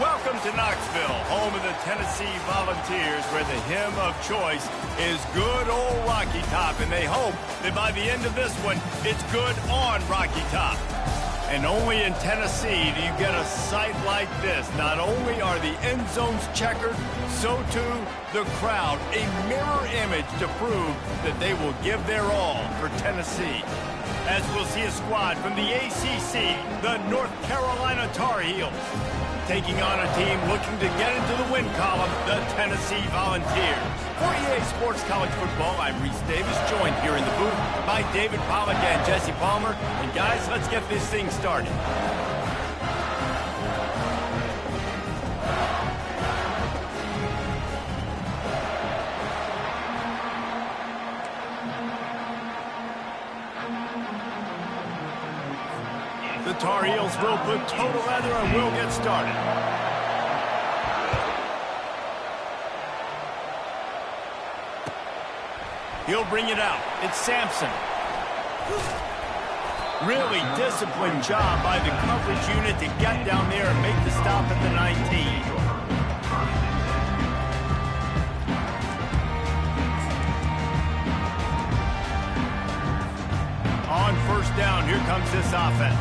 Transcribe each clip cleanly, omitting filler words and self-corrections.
Welcome to Knoxville, home of the Tennessee Volunteers, where the hymn of choice is good old Rocky Top, and they hope that by the end of this one, it's good on Rocky Top. And only in Tennessee do you get a sight like this. Not only are the end zones checkered, so too the crowd, a mirror image to prove that they will give their all for Tennessee. As we'll see a squad from the ACC, the North Carolina Tar Heels, taking on a team looking to get into the win column, the Tennessee Volunteers. For EA Sports College Football, I'm Reese Davis, joined here in the booth by David Pollack and Jesse Palmer. And guys, let's get this thing started. The Tar Heels will put total leather and will get started. He'll bring it out. It's Sampson. Really disciplined job by the coverage unit to get down there and make the stop at the 19. On first down, here comes this offense.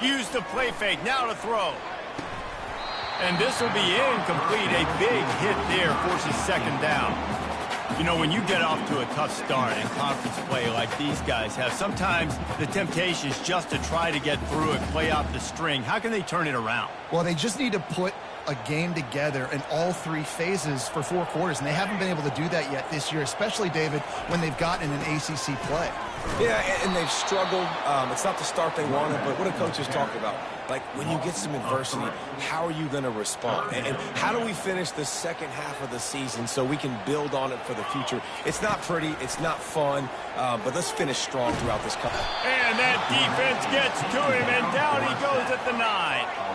Use the play fake, now to throw. And this will be incomplete. A big hit there forces second down. You know, when you get off to a tough start in conference play like these guys have, sometimes the temptation is just to try to get through it, play off the string. How can they turn it around? Well, they just need to put a game together in all three phases for 4 quarters, and they haven't been able to do that yet this year, especially, David, when they've gotten an ACC play. Yeah, and they've struggled. It's not the start they wanted, but what do coaches talk about? Like, when you get some adversity, how are you going to respond? And how do we finish the second half of the season so we can build on it for the future? It's not pretty, it's not fun, but let's finish strong throughout this company. And that defense gets to him, and down he goes at the 9.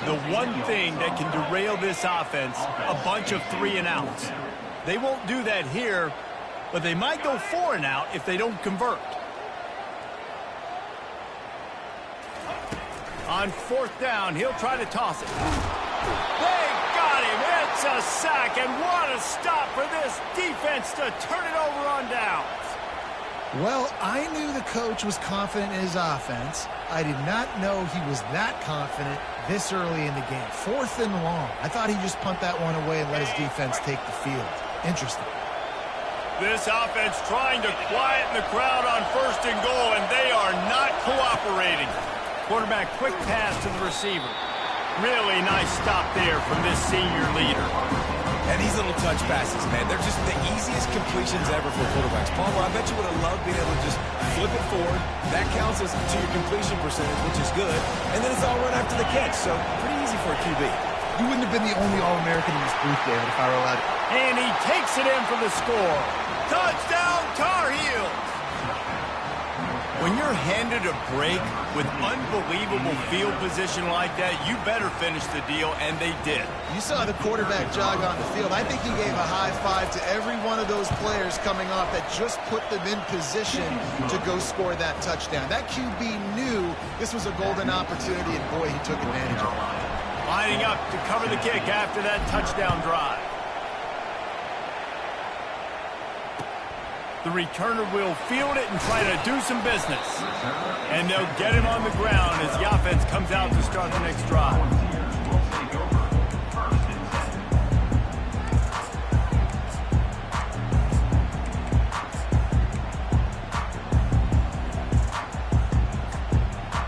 The one thing that can derail this offense, a bunch of 3-and-outs. They won't do that here, but they might go 4-and-out if they don't convert. On fourth down, he'll try to toss it. They got him. It's a sack, and what a stop for this defense to turn it over on downs. Well, I knew the coach was confident in his offense. I did not know he was that confident this early in the game. 4th and long. I thought he'd just punt that one away and let his defense take the field. Interesting. This offense trying to quieten the crowd on 1st and goal, and they are not cooperating. Quarterback, quick pass to the receiver. Really nice stop there from this senior leader. And these little touch passes, man, they're just the easiest completions ever for quarterbacks. Palmer, I bet you would have loved being able to just flip it forward. That counts as to your completion percentage, which is good. And then it's all run after the catch, so pretty easy for a QB. You wouldn't have been the only All-American in this booth, David, if I were allowed to. And he takes it in for the score. Touchdown, Tar Heels! When you're handed a break with unbelievable field position like that, you better finish the deal, and they did. You saw the quarterback jog on the field. I think he gave a high five to every one of those players coming off that just put them in position to go score that touchdown. That QB knew this was a golden opportunity, and boy, he took advantage of it. Lining up to cover the kick after that touchdown drive. The returner will field it and try to do some business. And they'll get him on the ground as the offense comes out to start the next drive.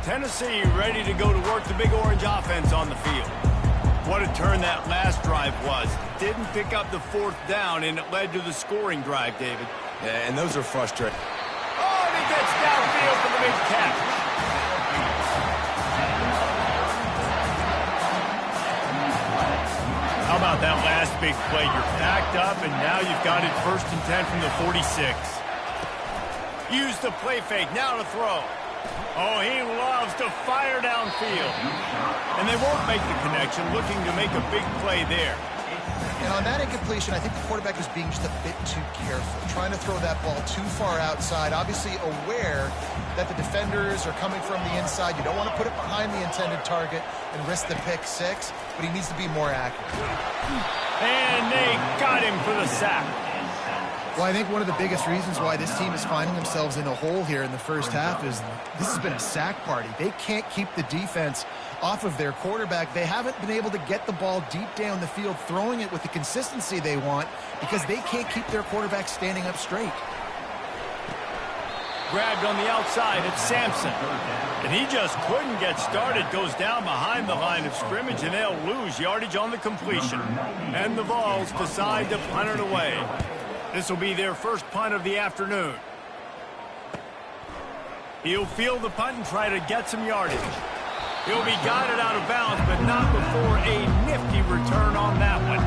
Tennessee ready to go to work the Big Orange offense on the field. What a turn that last drive was. Didn't pick up the 4th down, and it led to the scoring drive, David. Yeah, and those are frustrating. Oh, and he gets downfield for the big catch. How about that last big play? You're backed up, and now you've got it 1st and 10 from the 46. Use the play fake, now to throw. Oh, he loves to fire downfield. And they won't make the connection, looking to make a big play there. And on that incompletion, I think the quarterback was being just a bit too careful, trying to throw that ball too far outside, obviously aware that the defenders are coming from the inside. You don't want to put it behind the intended target and risk the pick six, but he needs to be more accurate. And they got him for the sack. Well, I think one of the biggest reasons why this team is finding themselves in a hole here in the first half is this has been a sack party. They can't keep the defense off of their quarterback. They haven't been able to get the ball deep down the field, throwing it with the consistency they want because they can't keep their quarterback standing up straight. Grabbed on the outside, it's Sampson. And he just couldn't get started. Goes down behind the line of scrimmage, and they'll lose yardage on the completion. And the Vols decide to punt it away. This will be their first punt of the afternoon. He'll field the punt and try to get some yardage. He'll be guided out of bounds, but not before a nifty return on that one.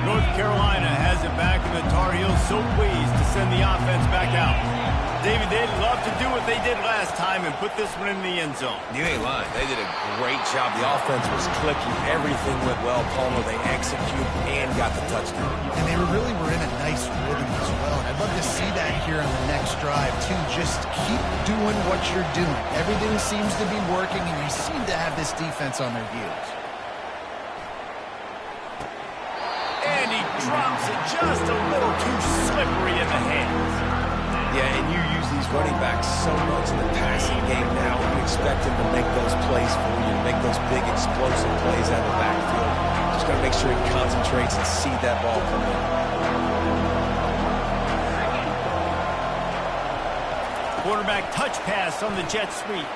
North Carolina has it back, and the Tar Heels so pleased to send the offense back out. David, they'd love to do what they did last time and put this one in the end zone. You ain't lying. They did a great job. The offense was clicking. Everything went well. Palmer, they executed and got the touchdown. And they really were in a nice rhythm as well. And I'd love to see that here on the next drive, too. Just keep doing what you're doing. Everything seems to be working, and you seem to have this defense on their heels. And he drops it just a little too slippery in the hands. Yeah, and you use these running backs so much in the passing game now. You expect them to make those plays for you, to make those big explosive plays out of the backfield. Just got to make sure he concentrates and see that ball come in. Quarterback touch pass on the jet sweep.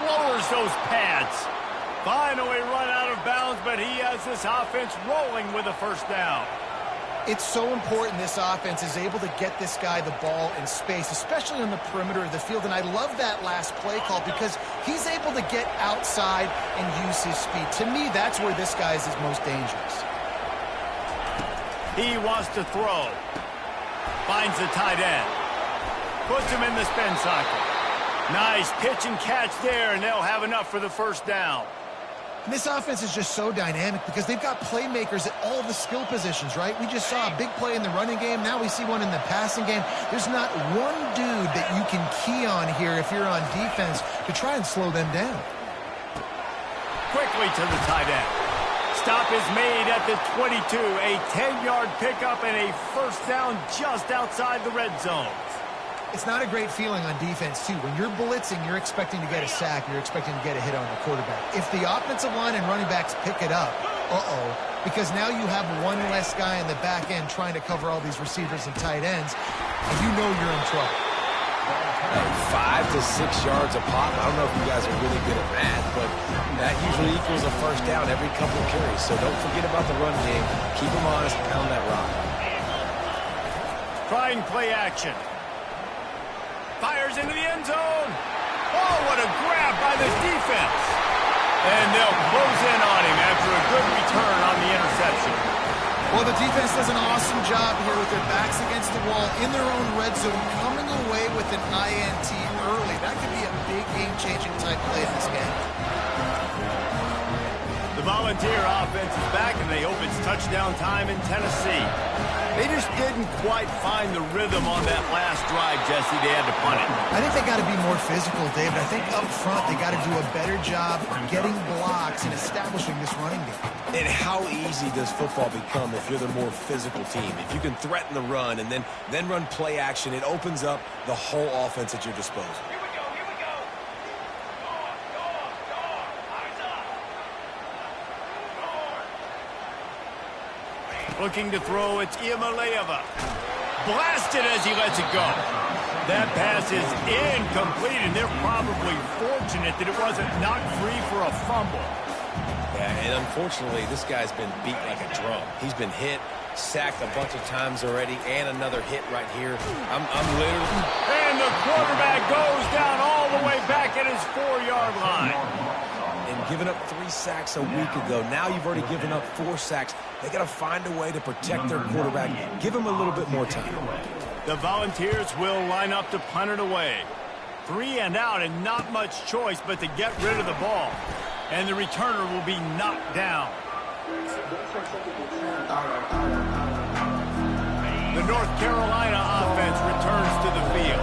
Lowers those pads. Finally run out of bounds, but he has this offense rolling with a first down. It's so important this offense is able to get this guy the ball in space, especially on the perimeter of the field. And I love that last play call because he's able to get outside and use his speed. To me, that's where this guy is his most dangerous. He wants to throw. Finds the tight end. Puts him in the spin cycle. Nice pitch and catch there, and they'll have enough for the first down. And this offense is just so dynamic because they've got playmakers at all the skill positions, right? We just saw a big play in the running game. Now we see one in the passing game. There's not one dude that you can key on here if you're on defense to try and slow them down. Quickly to the tight end. Stop is made at the 22. A 10-yard pickup and a first down just outside the red zone. It's not a great feeling on defense, too. When you're blitzing, you're expecting to get a sack. You're expecting to get a hit on the quarterback. If the offensive line and running backs pick it up, because now you have one less guy in the back end trying to cover all these receivers and tight ends, and you know you're in trouble. 5 to 6 yards a pop. I don't know if you guys are really good at math, but that usually equals a first down every couple of carries. So don't forget about the run game. Keep them honest, pound that rock. Trying play action. Fires into the end zone. Oh, what a grab by this defense. And they'll close in on him after a good return on the interception. Well, the defense does an awesome job here with their backs against the wall in their own red zone, coming away with an INT early. That could be a big game-changing type play in this game. The Volunteer offense is back, and they hope it's touchdown time in Tennessee. They just didn't quite find the rhythm on that last drive, Jesse. They had to punt it. I think they got to be more physical, David. I think up front they got to do a better job getting blocks and establishing this running game. And how easy does football become if you're the more physical team? If you can threaten the run and then run play action, it opens up the whole offense at your disposal. Looking to throw, it's Iamaleava. Blasted as he lets it go. That pass is incomplete, and they're probably fortunate that it wasn't knocked free for a fumble. Yeah, and unfortunately, this guy's been beat like a drum. He's been hit, sacked a bunch of times already, and another hit right here. I'm literally... And the quarterback goes down all the way back at his 4-yard line. And giving up 3 sacks a week ago. Now you've already given up 4 sacks. They got to find a way to protect their quarterback. Give him a little bit more time. The Volunteers will line up to punt it away. 3 and out and not much choice but to get rid of the ball. And the returner will be knocked down. The North Carolina offense returns to the field.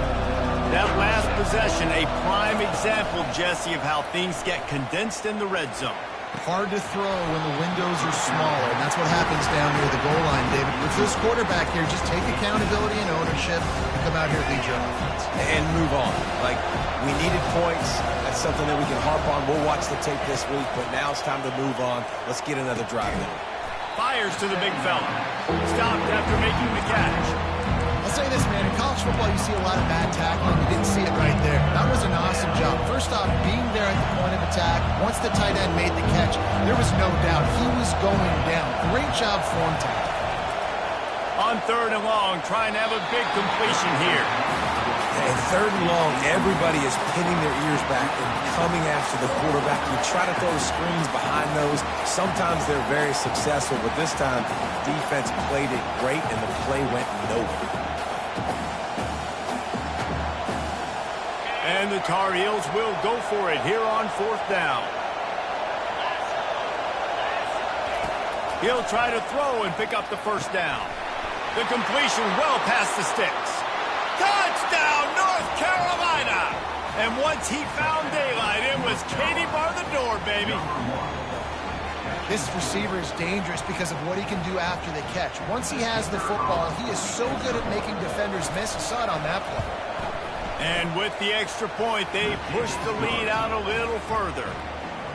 That last possession, a prime example, Jesse, of how things get condensed in the red zone. Hard to throw when the windows are smaller, and that's what happens down near the goal line, David. With this quarterback here, just take accountability and ownership and come out here and lead your offense. And move on. Like, we needed points. That's something that we can harp on. We'll watch the tape this week, but now it's time to move on. Let's get another drive in. Fires to the big fella. Stopped after making the catch. I'll say this, man. In college football, you see a lot of bad tackling. You didn't see it right there. That was an awesome job. First off, being there at the point of attack. Once the tight end made the catch, there was no doubt he was going down. Great job for him to. On 3rd and long, trying to have a big completion here. And 3rd and long, everybody is pinning their ears back and coming after the quarterback. You try to throw screens behind those. Sometimes they're very successful, but this time, defense played it great, and the play went nowhere. And the Tar Heels will go for it here on 4th down. He'll try to throw and pick up the 1st down. The completion well past the sticks. Touchdown, North Carolina! And once he found daylight, it was Katie bar the door, baby. This receiver is dangerous because of what he can do after the catch. Once he has the football, he is so good at making defenders miss. You saw it on that play. And with the extra point, they push the lead out a little further.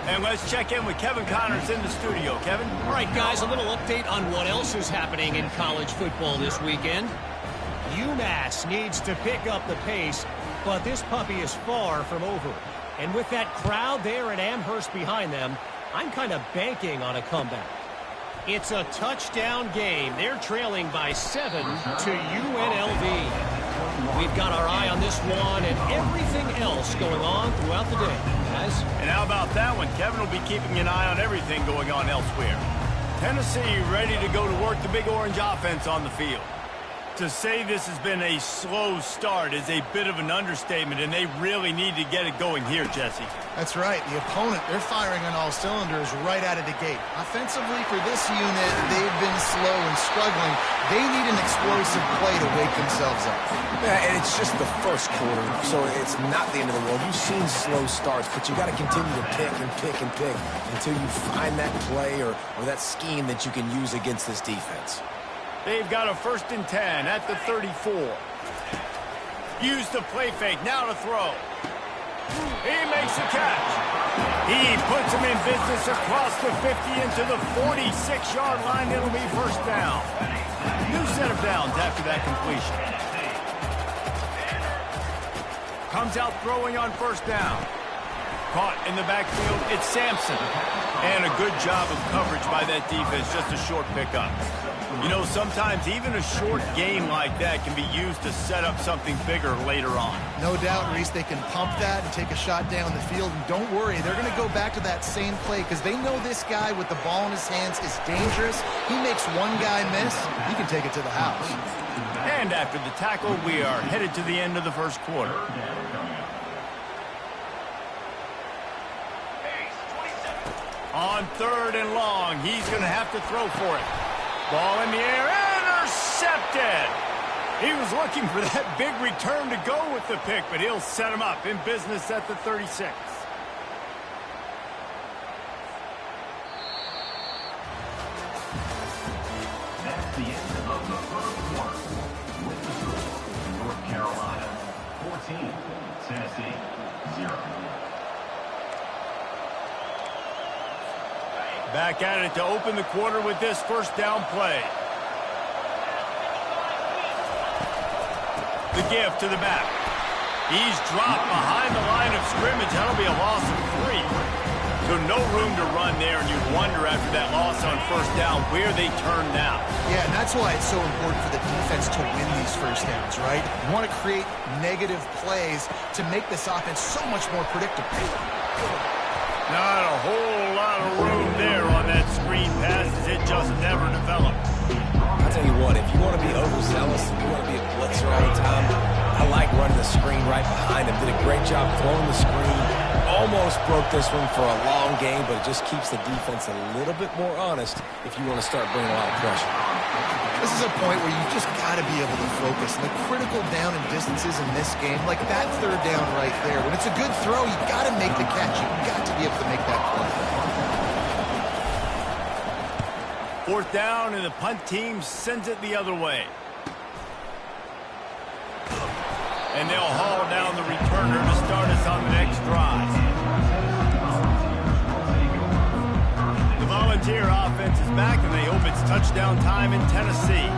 And let's check in with Kevin Connors in the studio. Kevin? All right, guys, a little update on what else is happening in college football this weekend. UMass needs to pick up the pace, but this puppy is far from over. And with that crowd there at Amherst behind them, I'm kind of banking on a comeback. It's a touchdown game. They're trailing by 7 to UNLV. We've got our eye on this one and everything else going on throughout the day, guys. And how about that one? Kevin will be keeping an eye on everything going on elsewhere. Tennessee ready to go to work the Big Orange offense on the field. To say this has been a slow start is a bit of an understatement, and they really need to get it going here, Jesse. That's right. The opponent, they're firing on all cylinders right out of the gate. Offensively, for this unit, they've been slow and struggling. They need an explosive play to wake themselves up. Yeah, and it's just the first quarter, so it's not the end of the world. You've seen slow starts, but you got to continue to pick and pick and pick until you find that play or that scheme that you can use against this defense. They've got a 1st and 10 at the 34. Use the play fake, now to throw. He makes a catch. He puts him in business across the 50 into the 46-yard line. It'll be 1st down. New set of downs after that completion. Comes out throwing on 1st down. Caught in the backfield, it's Sampson. And a good job of coverage by that defense, just a short pickup. You know, sometimes even a short game like that can be used to set up something bigger later on. No doubt, Reese, they can pump that and take a shot down the field. And don't worry, they're going to go back to that same play because they know this guy with the ball in his hands is dangerous. He makes one guy miss, he can take it to the house. And after the tackle, we are headed to the end of the 1st quarter. On 3rd and long, he's going to have to throw for it. Ball in the air, intercepted. He was looking for that big return to go with the pick, but he'll set him up in business at the 36. That's the end of the 1st quarter. With the score, North Carolina 14, Tennessee 0. Back at it to open the quarter with this 1st down play. The give to the back. He's dropped behind the line of scrimmage. That'll be a loss of 3. So no room to run there, and you wonder after that loss on 1st down where they turn now. Yeah, and that's why it's so important for the defense to win these 1st downs, right? You want to create negative plays to make this offense so much more predictable. Not a whole lot of room there on that screen pass as it just never developed. I'll tell you what, if you want to be overzealous, if you want to be a blitzer all the time, I I like running the screen right behind him. Did a great job throwing the screen. Almost broke this one for a long game, but it just keeps the defense a little bit more honest if you want to start bringing a lot of pressure. This is a point where you just got to be able to focus. And the critical down and distances in this game, like that third down right there, when it's a good throw, you got to make the catch. You got to be able to make that play. Fourth down, and the punt team sends it the other way. And they'll haul down the returner to start us on the next drive. The Volunteer offense is back, and they hope it's touchdown time in Tennessee.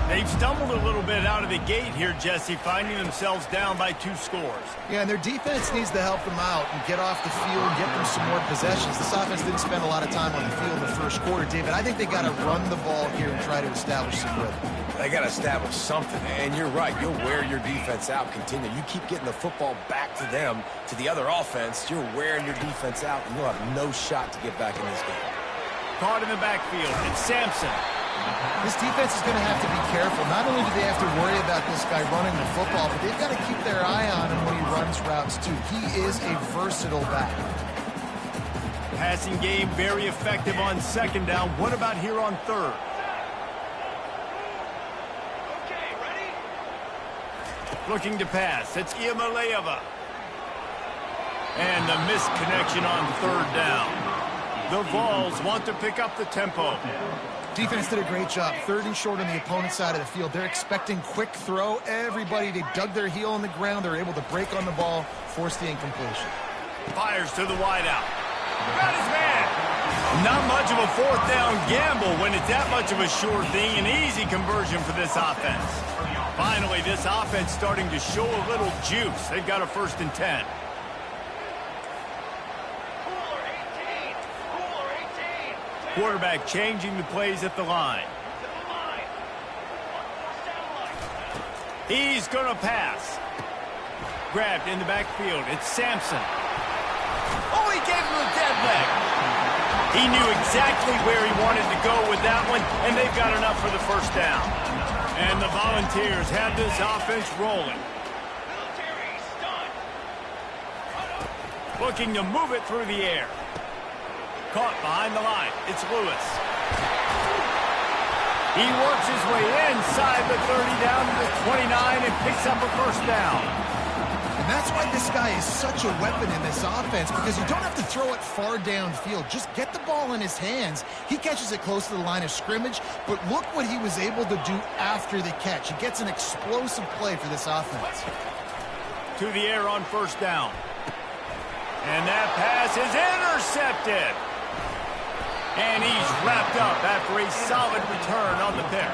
They've stumbled a little bit out of the gate here, Jesse, finding themselves down by 2 scores. Yeah, and their defense needs to help them out and get off the field and get them some more possessions. This offense didn't spend a lot of time on the field in the first quarter, David. I think they got to run the ball here and try to establish some rhythm. They got to establish something, and you're right. You'll wear your defense out. Continue. You keep getting the football back to them, to the other offense. You're wearing your defense out, and you'll have no shot to get back in this game. Caught in the backfield, it's Sampson. This defense is going to have to be careful. Not only do they have to worry about this guy running the football, but they've got to keep their eye on him when he runs routes, too. He is a versatile back. Passing game very effective on second down. What about here on third? Looking to pass. It's Iamaleava. And the missed connection on third down. The Vols want to pick up the tempo. Defense did a great job. Third and short on the opponent's side of the field. They're expecting quick throw. Everybody, they dug their heel in the ground. They're able to break on the ball, force the incompletion. Fires to the wideout. Got his man. Not much of a fourth down gamble when it's that much of a sure thing. An easy conversion for this offense. Finally, this offense starting to show a little juice. They've got a 1st and 10. Quarterback changing the plays at the line. He's going to pass. Grabbed in the backfield. It's Sampson. Oh, he gave him a dead leg. He knew exactly where he wanted to go with that one, and they've got enough for the 1st down. And the Volunteers have this offense rolling. Looking to move it through the air. Caught behind the line. It's Lewis. He works his way inside the 30 down to the 29 and picks up a 1st down. And that's why this guy is such a weapon in this offense, because you don't have to throw it far downfield. Just get the ball in his hands. He catches it close to the line of scrimmage, but look what he was able to do after the catch. He gets an explosive play for this offense. To the air on 1st down. And that pass is intercepted. And he's wrapped up after a solid return on the pick.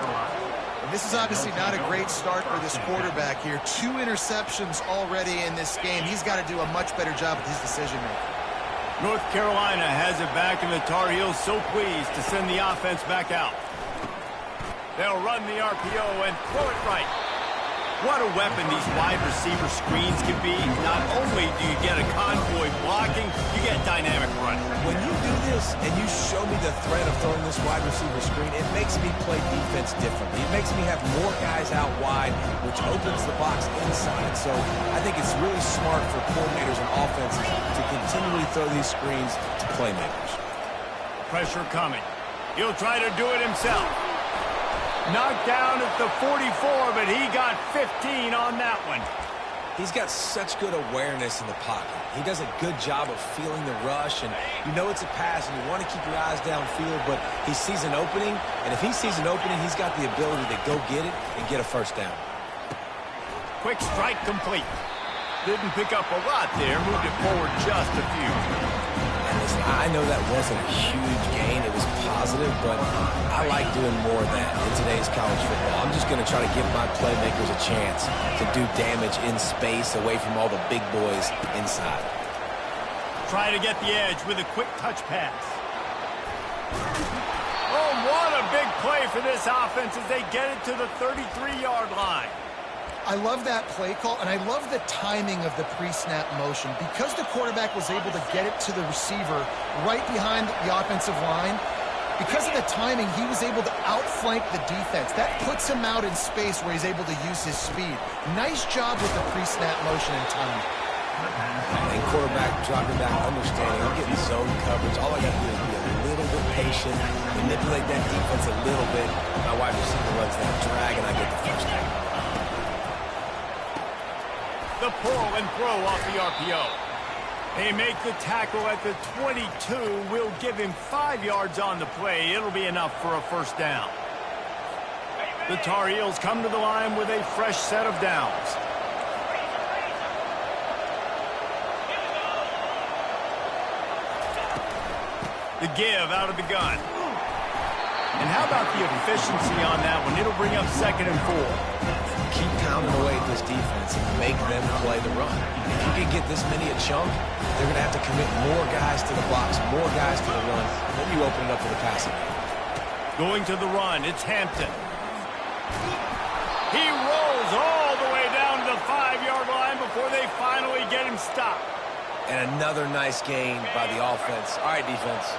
And this is obviously not a great start for this quarterback here. 2 interceptions already in this game. He's got to do a much better job with his decision-making. North Carolina has it back, and the Tar Heels so pleased to send the offense back out. They'll run the RPO and throw it right. What a weapon these wide receiver screens can be. Not only do you get a convoy blocking, you get dynamic running. When you do this and you show me the threat of throwing this wide receiver screen, it makes me play defense differently. It makes me have more guys out wide, which opens the box inside. So I think it's really smart for coordinators and offenses to continually throw these screens to playmakers. Pressure coming. He'll try to do it himself. Knocked down at the 44, but he got 15 on that one. He's got such good awareness in the pocket. He does a good job of feeling the rush, and you know it's a pass, and you want to keep your eyes downfield, but he sees an opening, and if he sees an opening, he's got the ability to go get it and get a 1st down. Quick strike complete. Didn't pick up a lot there, moved it forward just a few. And listen, I know that wasn't a huge gain. It was positive, but I like doing more of that in today's college football. I'm just going to try to give my playmakers a chance to do damage in space away from all the big boys inside. Try to get the edge with a quick touch pass. Oh, what a big play for this offense as they get it to the 33-yard line. I love that play call, and I love the timing of the pre-snap motion. Because the quarterback was able to get it to the receiver right behind the offensive line, Because of the timing, he was able to outflank the defense. That puts him out in space where he's able to use his speed. Nice job with the pre-snap motion and timing. And quarterback dropping back, understanding, I'm getting zone coverage. All I got to do is be a little bit patient, manipulate that defense a little bit. My wide receiver runs that drag, and I get the first down. The pull and throw off the RPO. They make the tackle at the 22. Will give him 5 yards on the play. It'll be enough for a first down. The Tar Heels come to the line with a fresh set of downs. The give out of the gun. And how about the efficiency on that one? It'll bring up 2nd and 4. Keep pounding away at this defense and make them play the run. If you can get this many a chunk, they're going to have to commit more guys to the box, more guys to the run. Then you open it up for the passing. Going to the run, it's Hampton. He rolls all the way down to the 5-yard line before they finally get him stopped. And another nice gain by the offense. All right, defense.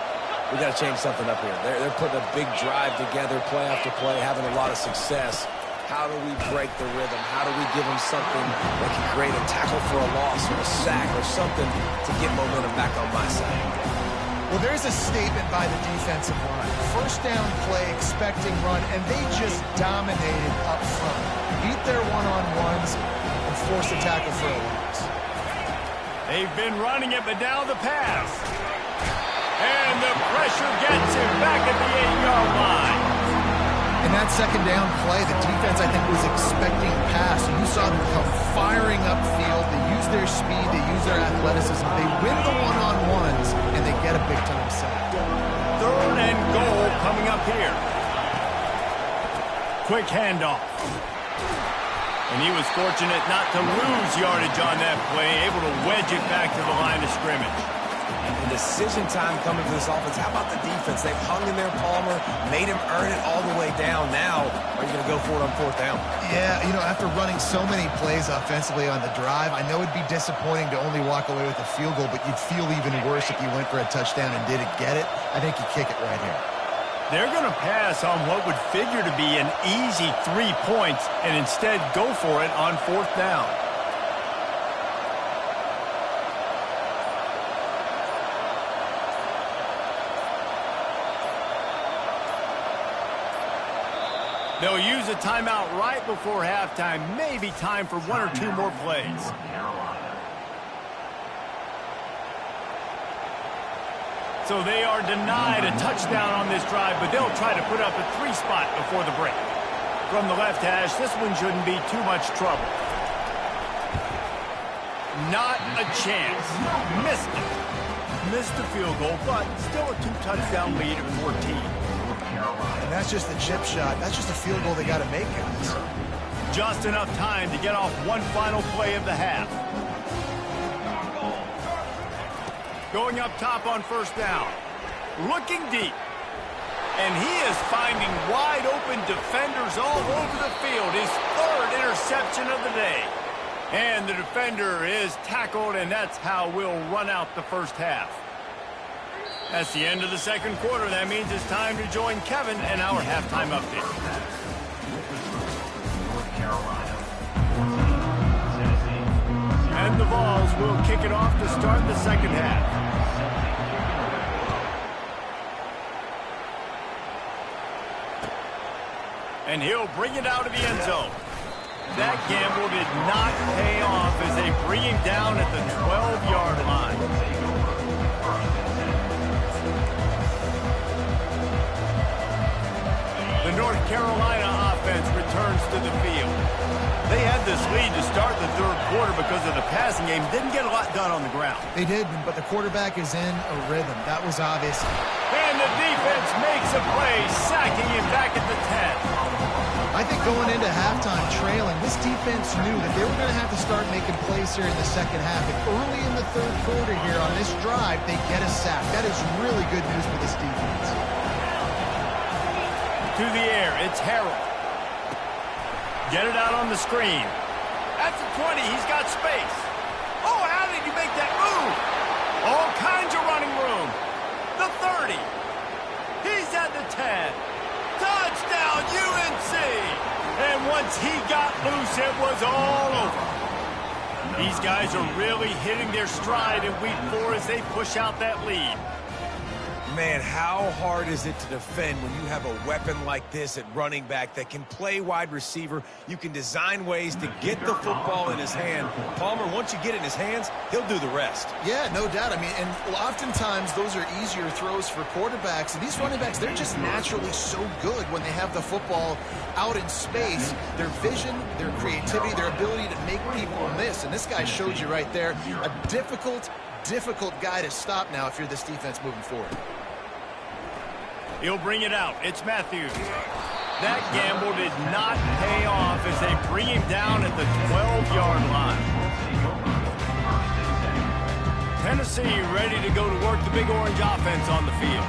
We got to change something up here. They're putting a big drive together, play after play, having a lot of success. How do we break the rhythm? How do we give them something that can create a tackle for a loss or a sack or something to get momentum back on my side? Well, there's a statement by the defensive line. First down play, expecting run, and they just dominated up front. Beat their one-on-ones and force a tackle for a loss. They've been running it, but now the pass. And the pressure gets him back at the 8-yard line. In that second down play, the defense, I think, was expecting a pass. You saw them come firing upfield. They use their speed. They use their athleticism. They win the one-on-ones, and they get a big-time sack. 3rd and goal coming up here. Quick handoff. And he was fortunate not to lose yardage on that play, able to wedge it back to the line of scrimmage. And decision time coming for this offense. How about the defense? They've hung in there, Palmer, made him earn it all the way down. Now, are you going to go for it on 4th down? Yeah, you know, after running so many plays offensively on the drive, I know it'd be disappointing to only walk away with a field goal, but you'd feel even worse if you went for a touchdown and didn't get it. I think you kick it right here. They're going to pass on what would figure to be an easy 3 points and instead go for it on 4th down. They'll use a timeout right before halftime. Maybe time for 1 or 2 more plays. So they are denied a touchdown on this drive, but they'll try to put up a 3 spot before the break. From the left hash, this one shouldn't be too much trouble. Not a chance. Missed it. Missed the field goal, but still a 2-touchdown lead at 14. And that's just the chip shot. That's just a field goal they got to make, guys. Just enough time to get off one final play of the half. Going up top on 1st down. Looking deep. And he is finding wide open defenders all over the field. His 3rd interception of the day. And the defender is tackled, and that's how we'll run out the first half. That's the end of the 2nd quarter. That means it's time to join Kevin and our halftime update. And the Vols will kick it off to start the 2nd half. And he'll bring it out of the end zone. That gamble did not pay off as they bring him down at the 12-yard line. The North Carolina offense returns to the field. They had this lead to start the 3rd quarter because of the passing game. Didn't get a lot done on the ground. They did, but the quarterback is in a rhythm. That was obvious. And the defense makes a play, sacking him back at the 10. I think going into halftime trailing, this defense knew that they were going to have to start making plays here in the 2nd half. And early in the 3rd quarter here on this drive, they get a sack. That is really good news for this defense. To the air, it's Harrell. Get it out on the screen. At the 20, he's got space. Oh, how did you make that move? All kinds of running room. The 30. He's at the Once he got loose, it was all over. These guys are really hitting their stride in week 4 as they push out that lead. Man, how hard is it to defend when you have a weapon like this at running back that can play wide receiver? You can design ways to get the football in his hand. Palmer, once you get it in his hands, he'll do the rest. Yeah, no doubt. I mean, and oftentimes those are easier throws for quarterbacks. And these running backs, they're just naturally so good when they have the football out in space. Their vision, their creativity, their ability to make people miss. And this guy showed you right there, a difficult guy to stop now if you're this defense moving forward. He'll bring it out. It's Matthews. That gamble did not pay off as they bring him down at the 12-yard line. Tennessee ready to go to work the Big Orange offense on the field.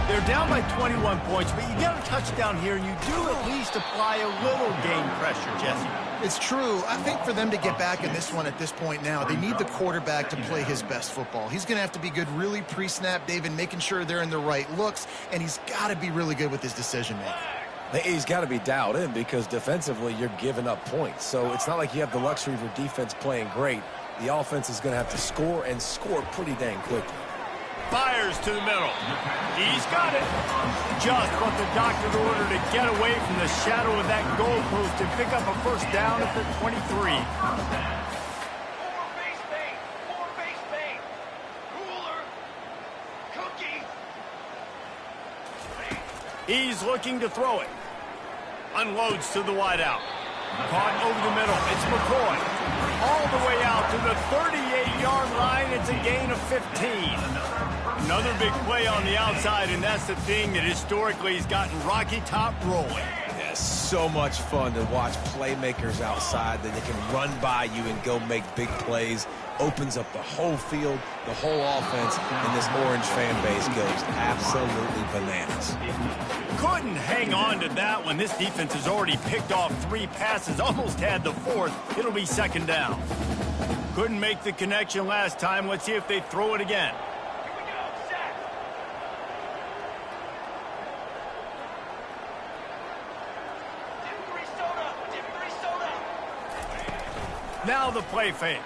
They're down by 21 points, but you get a touchdown here, and you do at least apply a little game pressure, Jesse. It's true. I think for them to get back in this one at this point now, they need the quarterback to play his best football. He's going to have to be good really pre-snap, David, making sure they're in the right looks, and he's got to be really good with his decision-making. He's got to be dialed in because defensively you're giving up points. So it's not like you have the luxury of your defense playing great. The offense is going to have to score and score pretty dang quickly. Fires to the middle. He's got it. Just what the doctor ordered to get away from the shadow of that goalpost and pick up a first down at the 23. He's looking to throw it. Unloads to the wideout. Caught over the middle. It's McCoy. All the way out to the 38-yard line. It's a gain of 15. Another big play on the outside, and that's the thing that historically has gotten Rocky Top rolling. Yeah, so much fun to watch playmakers outside that they can run by you and go make big plays. Opens up the whole field, the whole offense, and this Orange fan base goes absolutely bananas. Couldn't hang on to that one. This defense has already picked off 3 passes, almost had the 4th. It'll be second down. Couldn't make the connection last time. Let's see if they throw it again. Now the play fake.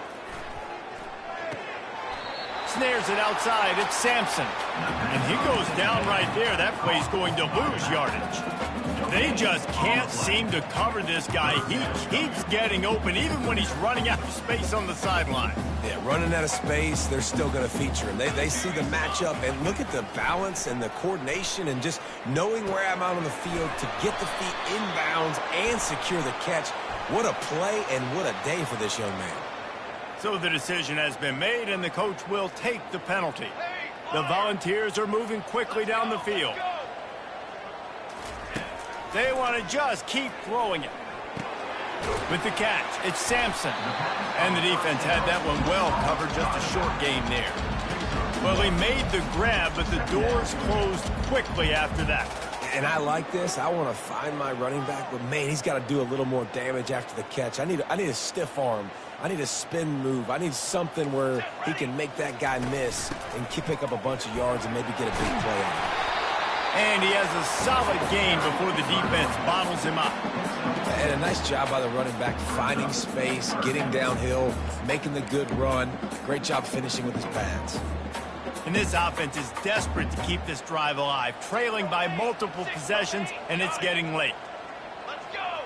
Snares it outside. It's Sampson. And he goes down right there. That play's going to lose yardage. They just can't seem to cover this guy. He keeps getting open even when he's running out of space on the sideline. Yeah, running out of space, they're still going to feature him. They see the matchup, and look at the balance and the coordination and just knowing where I'm out on the field to get the feet inbounds and secure the catch. What a play and what a day for this young man. So the decision has been made, and the coach will take the penalty. The Volunteers are moving quickly down the field. They want to just keep throwing it. With the catch, it's Sampson. And the defense had that one well covered, just a short gain there. Well, he made the grab, but the doors closed quickly after that. And I like this. I want to find my running back, but, man, he's got to do a little more damage after the catch. I need a stiff arm. I need a spin move. I need something where he can make that guy miss and pick up a bunch of yards and maybe get a big play out. And he has a solid gain before the defense bottles him up. And a nice job by the running back finding space, getting downhill, making the good run. Great job finishing with his pads. And this offense is desperate to keep this drive alive, trailing by multiple possessions, and it's getting late. Let's go.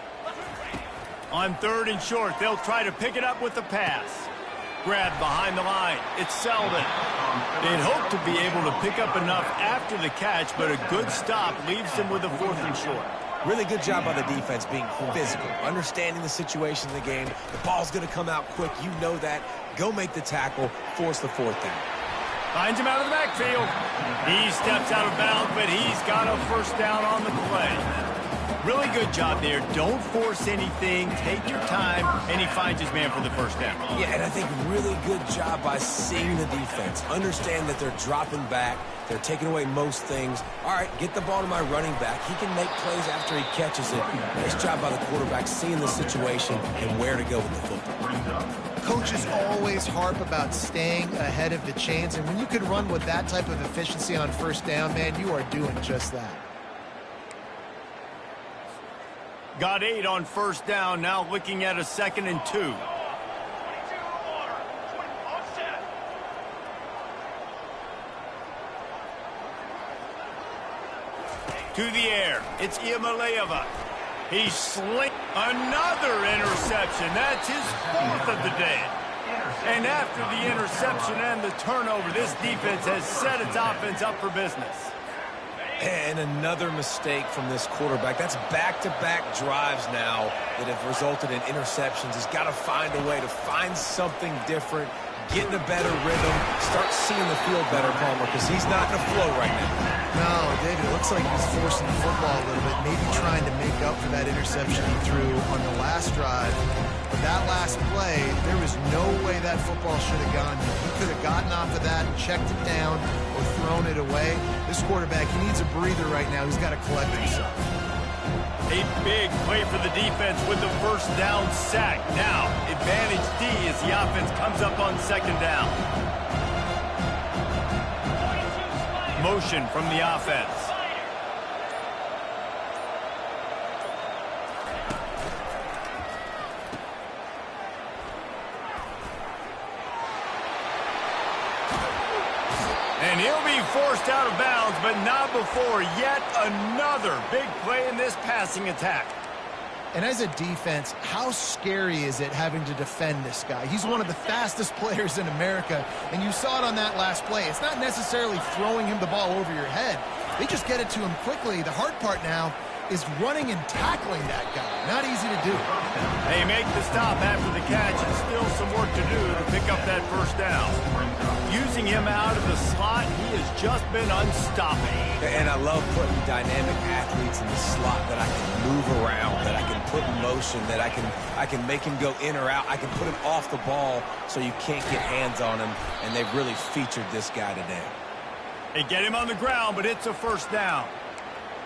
On 3rd and short, they'll try to pick it up with the pass. Grabbed behind the line. It's Selden. They'd hope to be able to pick up enough after the catch, but a good stop leaves them with a 4th and short. Really good job by the defense being physical, understanding the situation of the game. The ball's going to come out quick. You know that. Go make the tackle, force the 4th down. Finds him out of the backfield. He steps out of bounds, but he's got a first down on the play. Really good job there. Don't force anything. Take your time, and he finds his man for the first down. Yeah, and I think really good job by seeing the defense. Understand that they're dropping back. They're taking away most things. All right, get the ball to my running back. He can make plays after he catches it. Nice job by the quarterback seeing the situation and where to go with the football. Coaches always harp about staying ahead of the chains, and when you can run with that type of efficiency on first down, man, you are doing just that. Got 8 on first down, now looking at a 2nd and 2. To the air, it's Iamaleava. He's another interception. That's his 4th of the day. And after the interception and the turnover, this defense has set its offense up for business. And another mistake from this quarterback. That's back-to-back drives now that have resulted in interceptions. He's got to find a way to find something different, get in a better rhythm, start seeing the field better, Palmer, because he's not in a flow right now. No, David, it looks like he's forcing the football a little bit, maybe trying to make up for that interception he threw on the last drive. But that last play, there was no way that football should have gone. He could have gotten off of that, checked it down, or thrown it away. This quarterback, he needs a breather right now. He's got to collect himself. A big play for the defense with the first down sack. Now, advantage D as the offense comes up on 2nd down. Motion from the offense. And he'll be forced out of bounds, but not before yet another big play in this passing attack. And as a defense, how scary is it having to defend this guy? He's one of the fastest players in America, and you saw it on that last play. It's not necessarily throwing him the ball over your head. They just get it to him quickly. The hard part now is running and tackling that guy. Not easy to do. They make the stop after the catch, and still some work to do to pick up that first down. Using him out of the slot, he has just been unstoppable. And I love putting dynamic athletes in the slot that I can move around, that I can put in motion, that I can make him go in or out. I can put him off the ball so you can't get hands on him, and they've really featured this guy today. They get him on the ground, but it's a first down.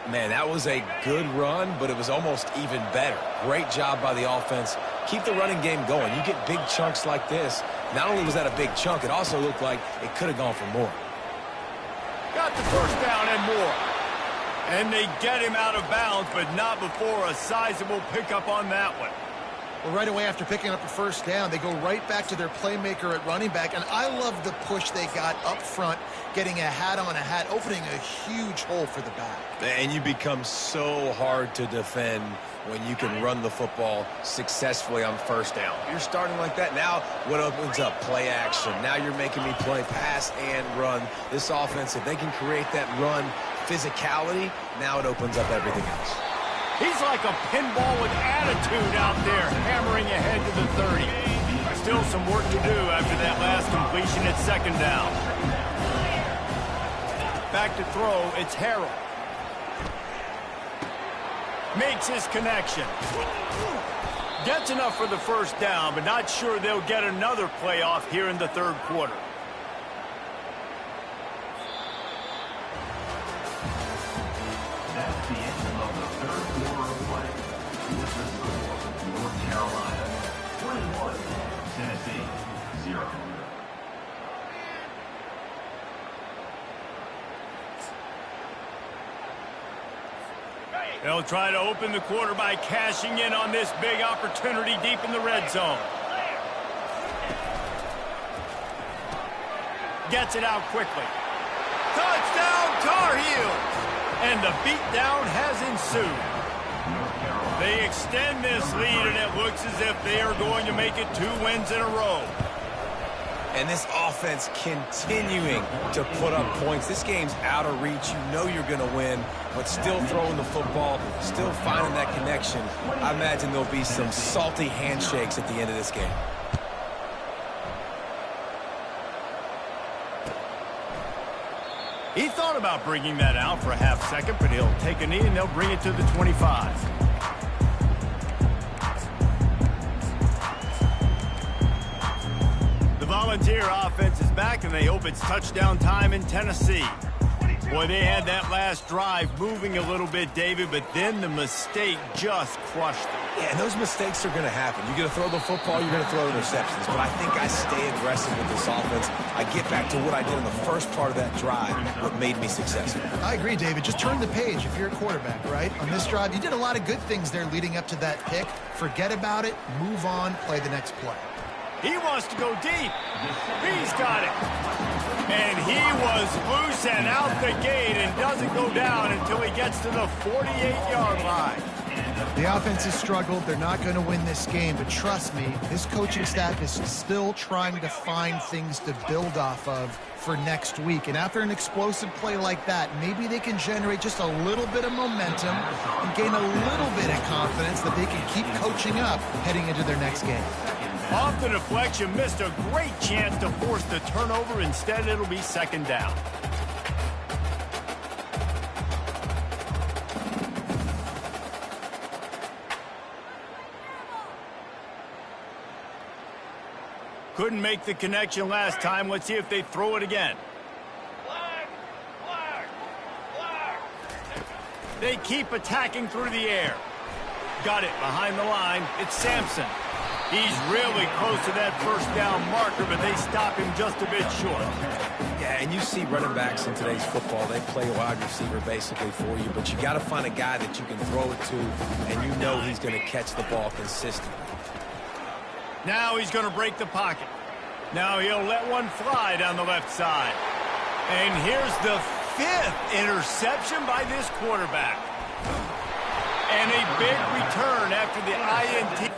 Man, that was a good run, but it was almost even better. Great job by the offense. Keep the running game going. You get big chunks like this. Not only was that a big chunk, it also looked like it could have gone for more. Got the first down and more. And they get him out of bounds, but not before a sizable pickup on that one. Well, right away after picking up a first down, they go right back to their playmaker at running back. And I love the push they got up front, getting a hat on a hat, opening a huge hole for the back. And you become so hard to defend when you can run the football successfully on first down. You're starting like that. Now what opens up? Play action. Now you're making me play pass and run. This offense, if they can create that run physicality, now it opens up everything else. He's like a pinball with attitude out there, hammering ahead to the 30. Still some work to do after that last completion at 2nd down. Back to throw, it's Harrell. Makes his connection. Gets enough for the first down, but not sure they'll get another playoff here in the 3rd quarter. That's the end of the 3rd quarter of play. With the score, North Carolina 21, Tennessee 0. They'll try to open the quarter by cashing in on this big opportunity deep in the red zone. Gets it out quickly. Touchdown, Tar Heels! And the beatdown has ensued. They extend this lead, and it looks as if they are going to make it 2 wins in a row. And this offense continuing to put up points. This game's out of reach. You know you're going to win, but still throwing the football, still finding that connection. I imagine there'll be some salty handshakes at the end of this game. He thought about bringing that out for a half second, but he'll take a knee and they'll bring it to the 25. The Volunteer offense is back, and they hope it's touchdown time in Tennessee. Boy, they had that last drive moving a little bit, David, but then the mistake just crushed them. Yeah, and those mistakes are going to happen. You're going to throw the football, you're going to throw interceptions. But I think I stay aggressive with this offense. I get back to what I did in the first part of that drive, what made me successful. I agree, David. Just turn the page if you're a quarterback, right? On this drive, you did a lot of good things there leading up to that pick. Forget about it, move on, play the next play. He wants to go deep. He's got it. And he was loose and out the gate and doesn't go down until he gets to the 48-yard line. The offense has struggled. They're not going to win this game, but trust me, this coaching staff is still trying to find things to build off of for next week. And after an explosive play like that, maybe they can generate just a little bit of momentum and gain a little bit of confidence that they can keep coaching up heading into their next game. Off the deflection, missed a great chance to force the turnover. Instead, it'll be second down. Couldn't make the connection last time. Let's see if they throw it again. They keep attacking through the air. Got it behind the line. It's Sampson. He's really close to that first down marker, but they stop him just a bit short. Yeah, and you see running backs in today's football, they play wide receiver basically for you, but you got to find a guy that you can throw it to, and you know he's going to catch the ball consistently. Now he's going to break the pocket. Now he'll let one fly down the left side. And here's the 5th interception by this quarterback. And a big return after the INT.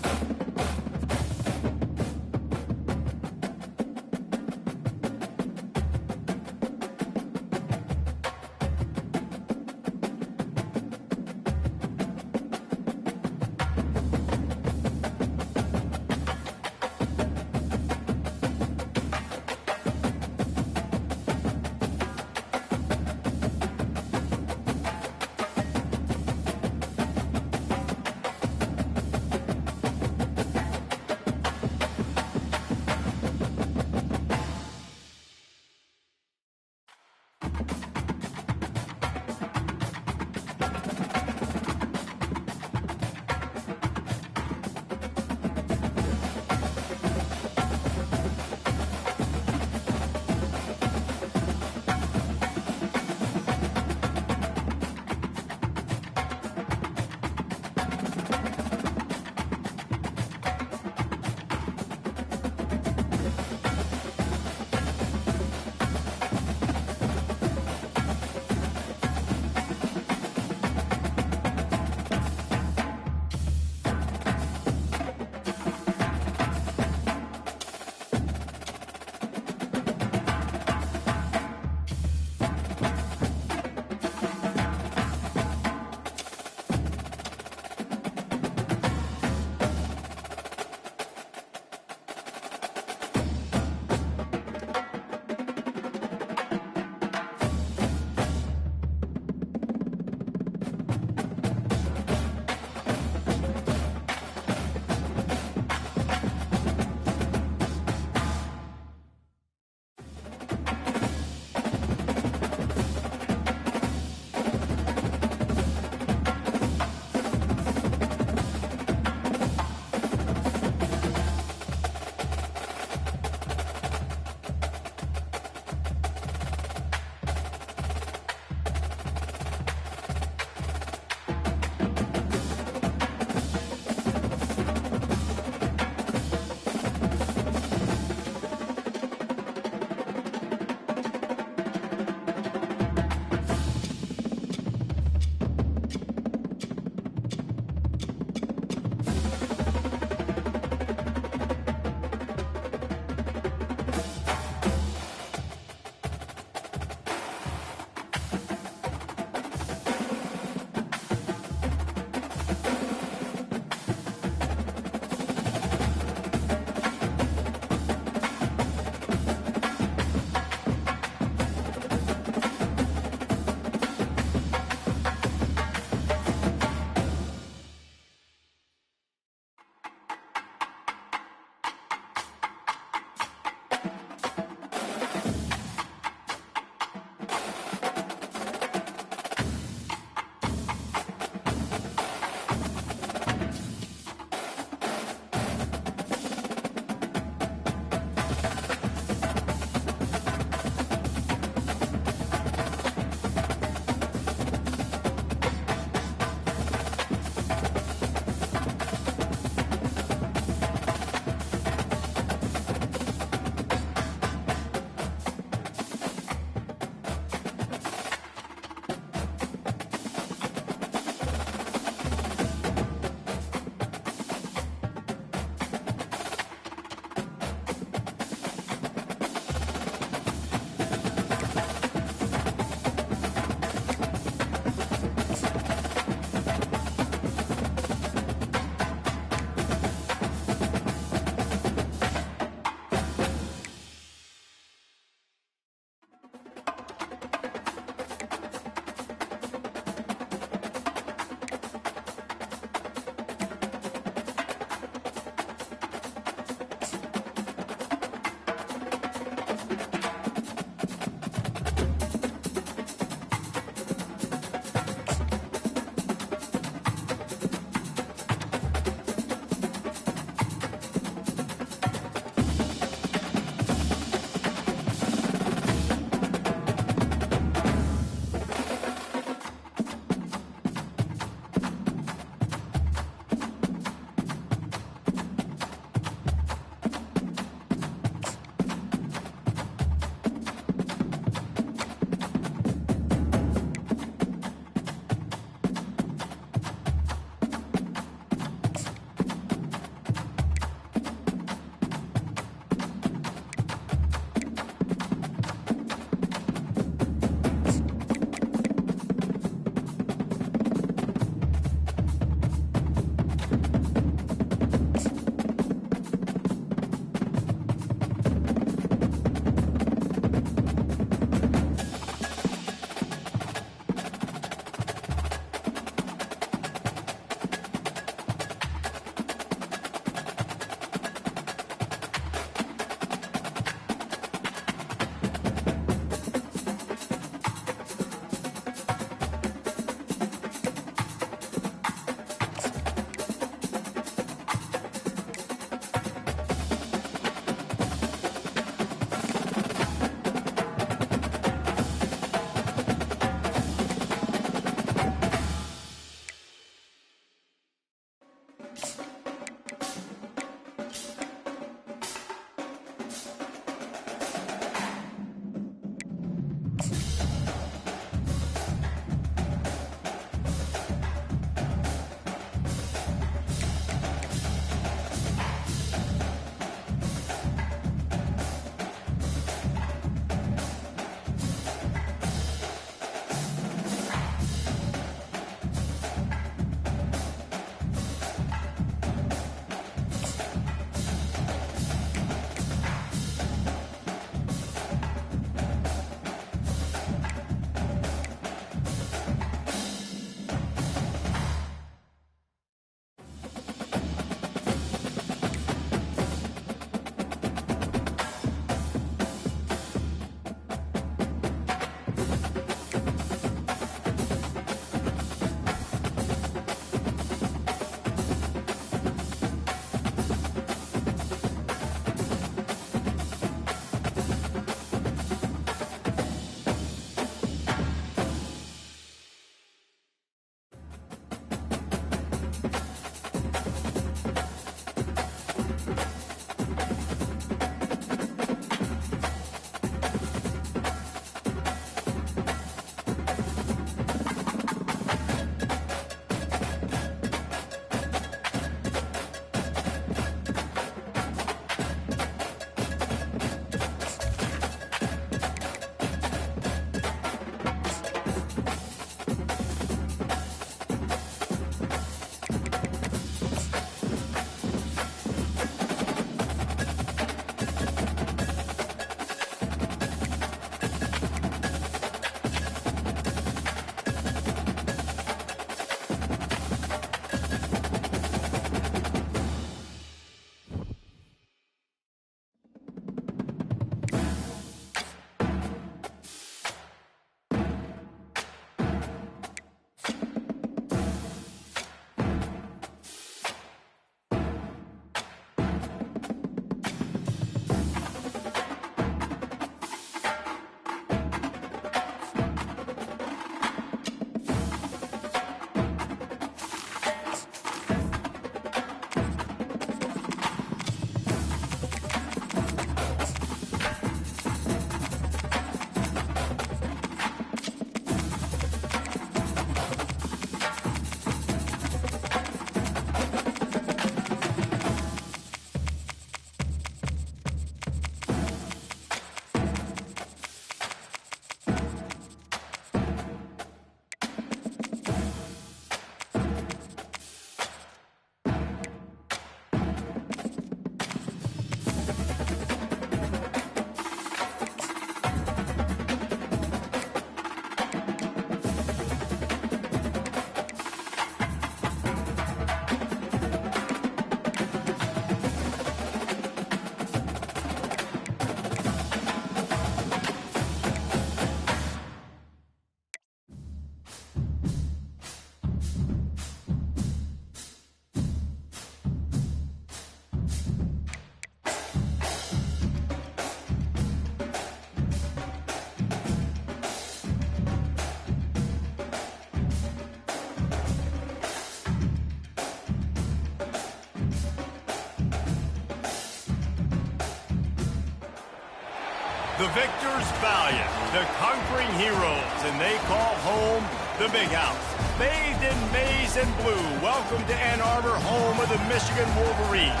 The victors valiant, the conquering heroes, and they call home the Big House. Bathed in maize and blue, welcome to Ann Arbor, home of the Michigan Wolverines.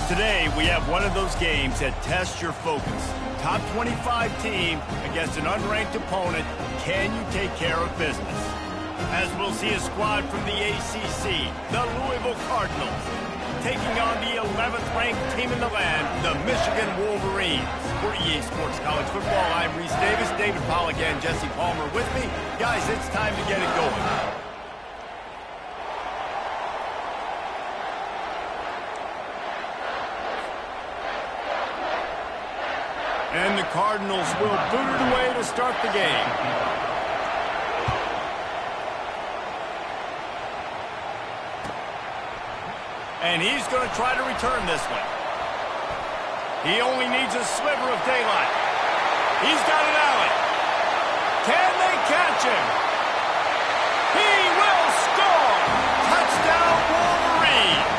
Today, we have one of those games that tests your focus. Top 25 team against an unranked opponent. Can you take care of business? As we'll see a squad from the ACC, the Louisville Cardinals, taking on the 11th ranked team in the land, the Michigan Wolverines. For EA Sports College Football, I'm Reese Davis, David Pollack, and Jesse Palmer with me. Guys, it's time to get it going. And the Cardinals will boot it away to start the game. And he's going to try to return this one. He only needs a sliver of daylight. He's got an alley. Can they catch him? He will score! Touchdown, Wolverines!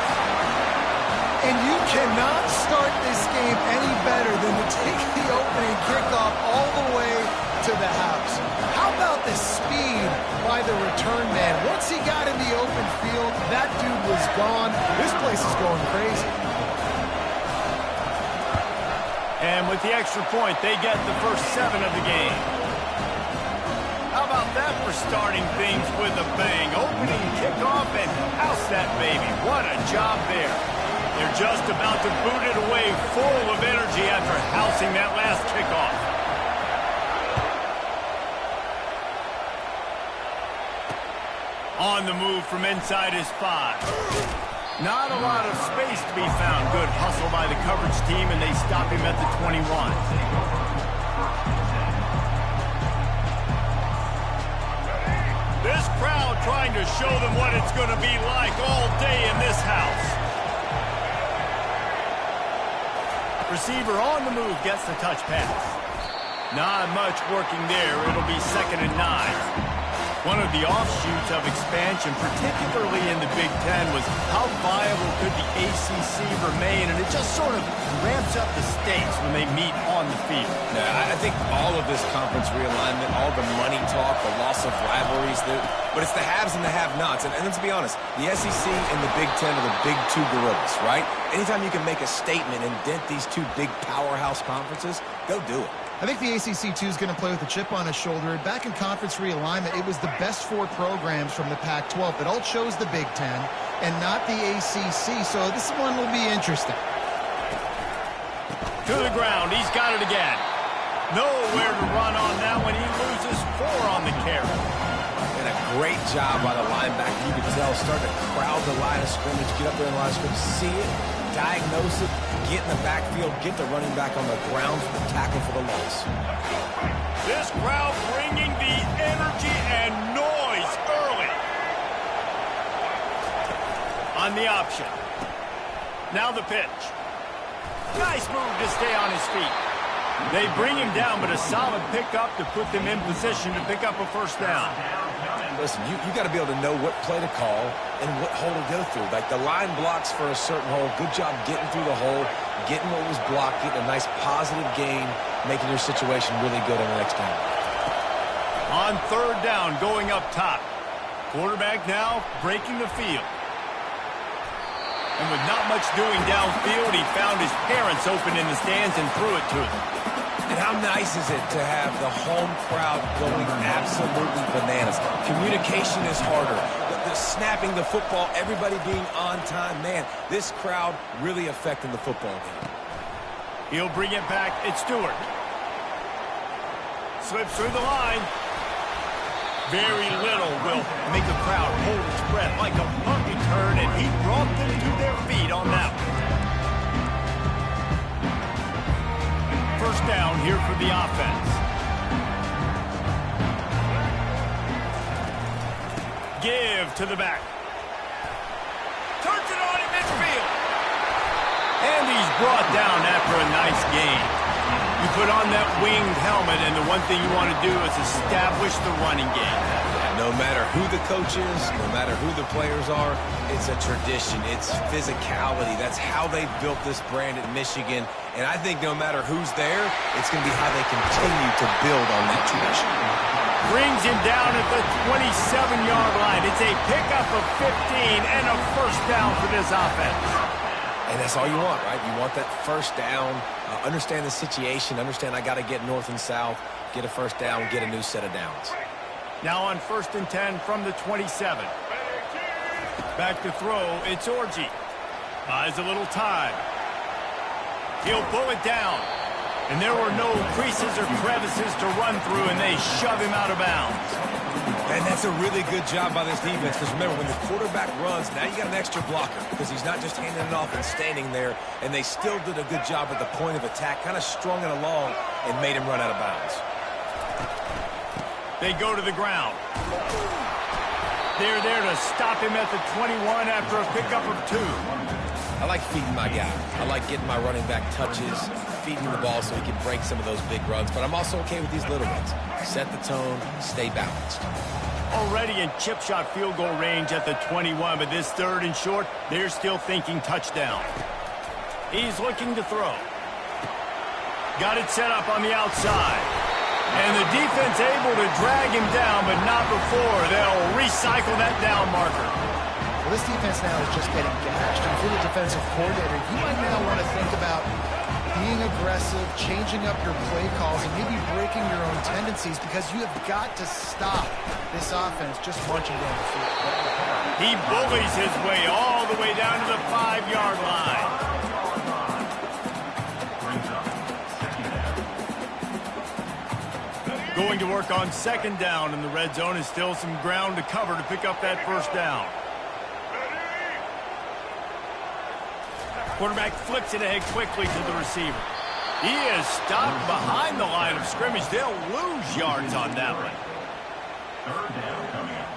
And you cannot start this game any better than to take the opening kickoff all the way to the house. How about the speed by the return man? Once he got in the open field, that dude was gone. This place is going crazy. And with the extra point, they get the first 7 of the game. How about that for starting things with a bang? Opening kickoff and house that baby. What a job there. They're just about to boot it away full of energy after housing that last kickoff. On the move from inside his 5. Not a lot of space to be found. Good hustle by the coverage team, and they stop him at the 21. This crowd trying to show them what it's going to be like all day in this house. Receiver on the move gets the touch pass. Not much working there. It'll be 2nd and 9. One of the offshoots of expansion, particularly in the Big Ten, was how viable could the ACC remain, and it just sort of ramps up the stakes when they meet on the field. Yeah, I think all of this conference realignment, all the money talk, the loss of rivalries, but it's the haves and the have-nots. And let's be honest, the SEC and the Big Ten are the big two gorillas, right? Anytime you can make a statement and dent these two big powerhouse conferences, go do it. I think the ACC, too, is going to play with a chip on his shoulder. Back in conference realignment, it was the best 4 programs from the Pac-12 that all chose the Big Ten and not the ACC, so this one will be interesting. To the ground. He's got it again. Nowhere to run on that one. He loses 4 on the carry. And a great job by the linebacker. You could tell, start to crowd the line of scrimmage, get up there in the line of scrimmage, see it, diagnose it, get in the backfield, get the running back on the ground for the tackle for the loss. This crowd bringing the energy and noise early. On the option. Now the pitch. Nice move to stay on his feet. They bring him down, but a solid pickup to put them in position to pick up a first down. Listen, you got to be able to know what play to call and what hole to go through. Like the line blocks for a certain hole. Good job getting through the hole, getting what was blocked, getting a nice positive gain, making your situation really good in the next game. On 3rd down, going up top. Quarterback now breaking the field. And with not much doing downfield, he found his parents open in the stands and threw it to them. And how nice is it to have the home crowd going absolutely bananas? Communication is harder. The snapping the football, everybody being on time. Man, this crowd really affecting the football game. He'll bring it back. It's Stewart. Slips through the line. Very little will make the crowd hold its breath like a punt return, and he brought them to their feet on that one. First down here for the offense. Give to the back. Turns it on in midfield. And he's brought down after a nice gain. You put on that winged helmet, and the one thing you want to do is establish the running game. No matter who the coach is, no matter who the players are, it's a tradition. It's physicality. That's how they built this brand at Michigan. And I think no matter who's there, it's going to be how they continue to build on that tradition. Brings him down at the 27-yard line. It's a pickup of 15 and a first down for this offense. And that's all you want, right? You want that first down, understand the situation, understand I got to get north and south, get a first down, get a new set of downs. Now on 1st and 10 from the 27. Back to throw, it's Orji. Buys a little time. He'll pull it down. And there were no creases or crevices to run through, and they shove him out of bounds. And that's a really good job by this defense, because remember, when the quarterback runs, now you got an extra blocker, because he's not just handing it off and standing there, and they still did a good job at the point of attack, kind of strung it along and made him run out of bounds. They go to the ground. They're there to stop him at the 21 after a pickup of 2. I like feeding my guy. I like getting my running back touches, feeding the ball so he can break some of those big runs. But I'm also okay with these little ones. Set the tone, stay balanced. Already in chip shot field goal range at the 21, but this 3rd and short, they're still thinking touchdown. He's looking to throw. Got it set up on the outside. And the defense able to drag him down, but not before they'll recycle that down marker. Well, this defense now is just getting gashed. And if you're the defensive coordinator, you might now want to think about being aggressive, changing up your play calls, and maybe breaking your own tendencies, because you have got to stop this offense just marching down the field. He bullies his way all the way down to the 5-yard line. Going to work on 2nd down in the red zone, is still some ground to cover to pick up that first down. Quarterback flips it ahead quickly to the receiver. He is stopped behind the line of scrimmage. They'll lose yards on that one. 3rd down coming up.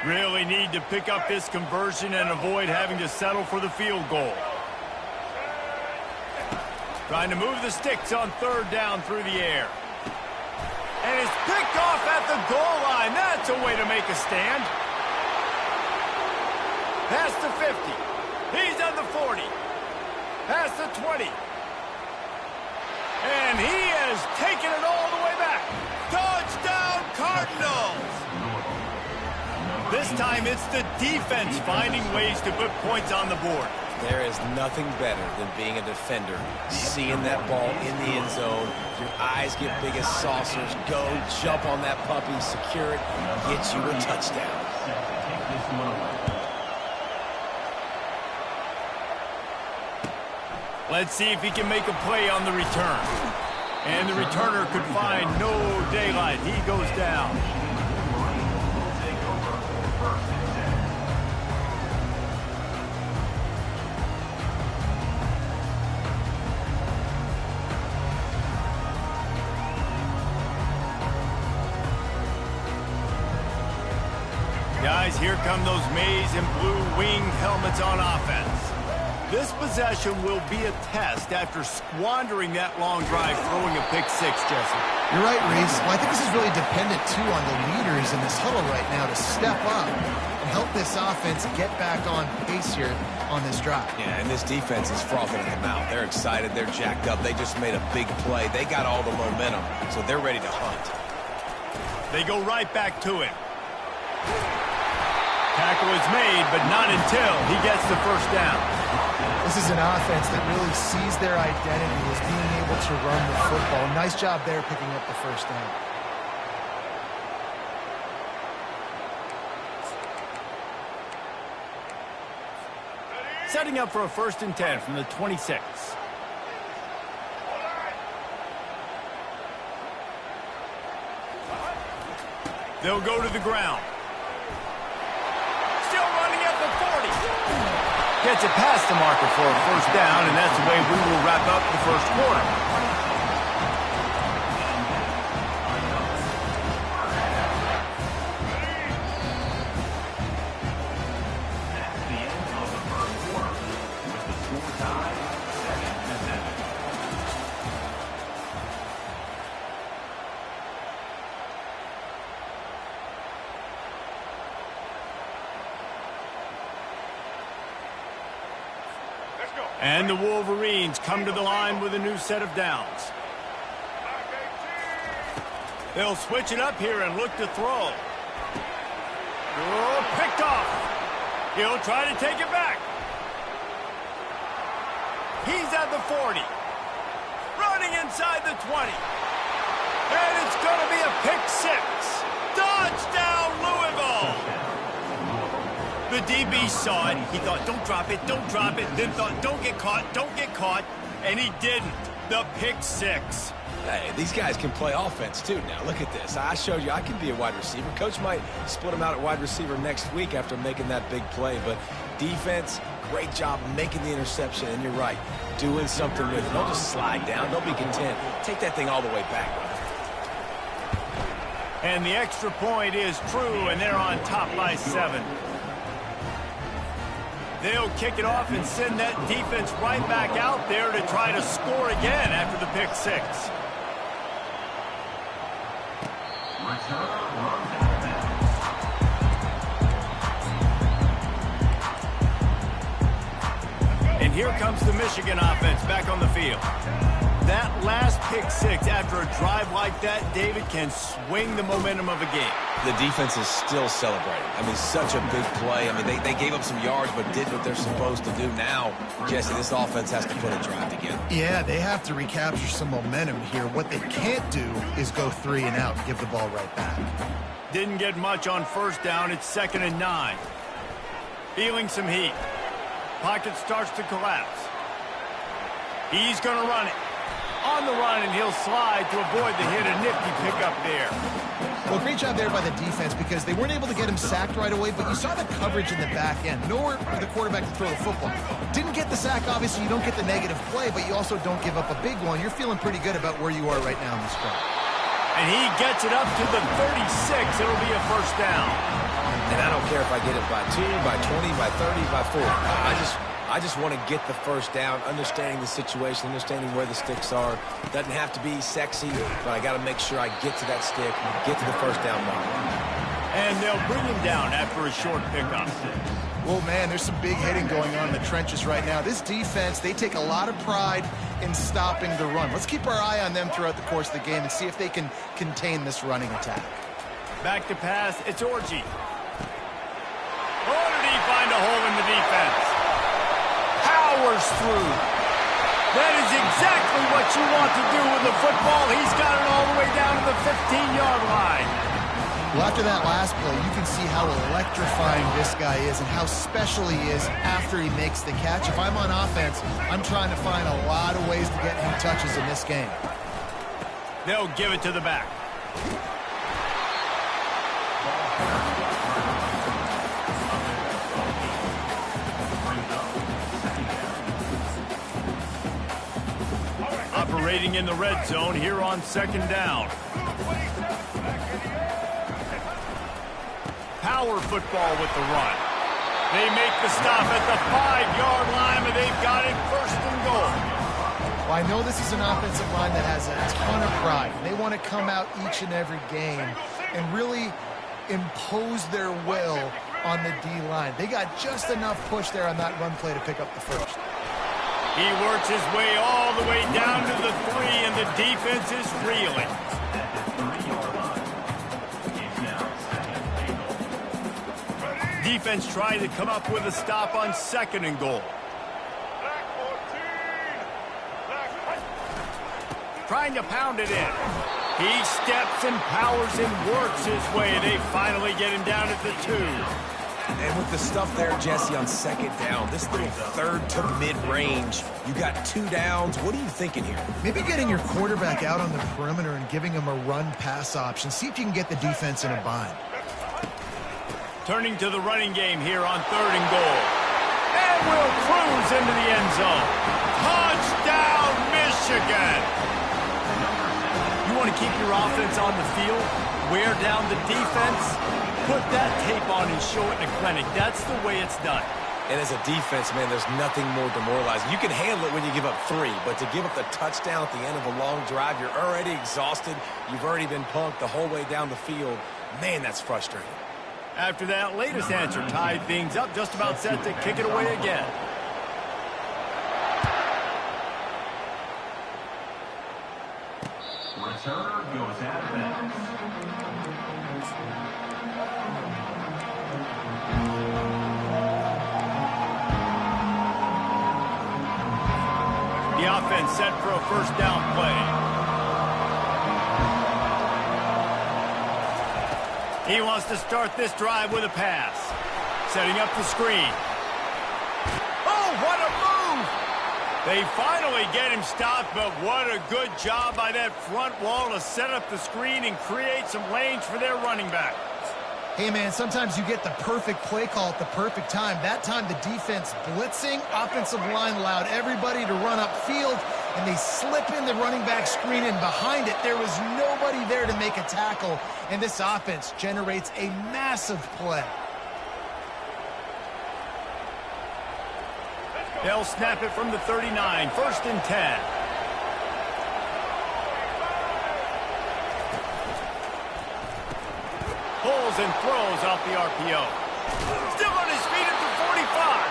Really need to pick up this conversion and avoid having to settle for the field goal. Trying to move the sticks on 3rd down through the air. And it's picked off at the goal line. That's a way to make a stand. Past the 50. He's on the 40. Past the 20. And he has taken it all the way back. Touchdown, Cardinals! This time it's the defense finding ways to put points on the board. There is nothing better than being a defender, seeing that ball in the end zone. Your eyes get big as saucers. Go, jump on that puppy, secure it, get you a touchdown. Take this one away. Let's see if he can make a play on the return. And the returner could find no daylight. He goes down. Take over 1st and 10. Guys, here come those maize and blue wing helmets on offense. This possession will be a test after squandering that long drive throwing a pick 6, Jesse. You're right, Reese. Well, I think this is really dependent, too, on the leaders in this huddle right now to step up and help this offense get back on pace here on this drive. Yeah, and this defense is frothing at the mouth. They're excited. They're jacked up. They just made a big play. They got all the momentum, so they're ready to hunt. They go right back to him. Tackle is made, but not until he gets the first down. This is an offense that really sees their identity as being able to run the football. Nice job there picking up the first down. Setting up for a 1st and 10 from the 26. They'll go to the ground. Still running at the 40. Gets it past the marker for a first down, and that's the way we will wrap up the first quarter. And the Wolverines come to the line with a new set of downs. They'll switch it up here and look to throw. Oh, picked off. He'll try to take it back. He's at the 40. Running inside the 20. And it's going to be a pick six. Touchdown, Louisville. The DB saw it. He thought, don't drop it, don't drop it. Then thought, don't get caught. And he didn't. The pick six. Hey, these guys can play offense, too, now. Look at this. I showed you I can be a wide receiver. Coach might split him out at wide receiver next week after making that big play. But defense, great job making the interception. And you're right, doing something with it. Don't just slide down. Don't be content. Take that thing all the way back. And the extra point is true, and they're on top by 7. They'll kick it off and send that defense right back out there to try to score again after the pick six. And here comes the Michigan offense back on the field. That last pick six after a drive like that, David, can swing the momentum of a game. The defense is still celebrating. I mean, such a big play. I mean, they gave up some yards but did what they're supposed to do. Now, Jesse, this offense has to put a drive together. Yeah, they have to recapture some momentum here. What they can't do is go 3 and out and give the ball right back. Didn't get much on first down. It's 2nd and 9. Feeling some heat. Pocket starts to collapse. He's going to run it. On the run, and he'll slide to avoid the hit. A nifty pickup there. Well, great job there by the defense because they weren't able to get him sacked right away, but you saw the coverage in the back end. Nowhere for the quarterback to throw the football. Didn't get the sack, obviously. You don't get the negative play, but you also don't give up a big one. You're feeling pretty good about where you are right now in this drive. And he gets it up to the 36. It'll be a first down. And I don't care if I get it by 2, by 20, by 30, by 40. I just want to get the first down, understanding the situation, understanding where the sticks are. Doesn't have to be sexy, but I got to make sure I get to that stick, get to the first down mark. And they'll bring him down after a short pickup. Well, man, there's some big hitting going on in the trenches right now. This defense, they take a lot of pride in stopping the run. Let's keep our eye on them throughout the course of the game and see if they can contain this running attack. Back to pass, it's Orji. Oh, did he find a hole in the defense? Powers through. That is exactly what you want to do with the football. He's got it all the way down to the 15-yard line. Well, after that last play, you can see how electrifying this guy is and how special he is after he makes the catch. If I'm on offense, I'm trying to find a lot of ways to get him touches in this game. They'll give it to the back. Operating in the red zone here on 2nd down. Power football with the run. They make the stop at the 5-yard line, but they've got it 1st and goal. Well, I know this is an offensive line that has a ton of pride. They want to come out each and every game and really impose their will on the D-line. They got just enough push there on that run play to pick up the first. He works his way all the way down to the 3, and the defense is reeling. Defense trying to come up with a stop on 2nd and goal. Trying to pound it in. He steps and powers and works his way. They finally get him down at the 2. And with the stuff there, Jesse, on 2nd down, this little third to mid-range, you got 2 downs. What are you thinking here? Maybe getting your quarterback out on the perimeter and giving him a run-pass option. See if you can get the defense in a bind. Turning to the running game here on 3rd and goal. And will cruise into the end zone. Touchdown, Michigan! You want to keep your offense on the field? Wear down the defense? Put that tape on and show it in a clinic. That's the way it's done. And as a defense, man, there's nothing more demoralizing. You can handle it when you give up 3, but to give up the touchdown at the end of a long drive, you're already exhausted. You've already been punked the whole way down the field. Man, that's frustrating. After that latest answer tied things up, just about set to kick it away again. Returner goes out of bounds. The offense set for a first down play. He wants to start this drive with a pass. Setting up the screen. Oh, what a move! They finally get him stopped, but what a good job by that front wall to set up the screen and create some lanes for their running back. Hey, man, sometimes you get the perfect play call at the perfect time. That time, the defense blitzing, offensive line allowed everybody to run upfield, and they slip in the running back screen, and behind it, there was nobody there to make a tackle, and this offense generates a massive play. They'll snap it from the 39, 1st and 10. Pulls and throws off the RPO. Still on his feet at the 45.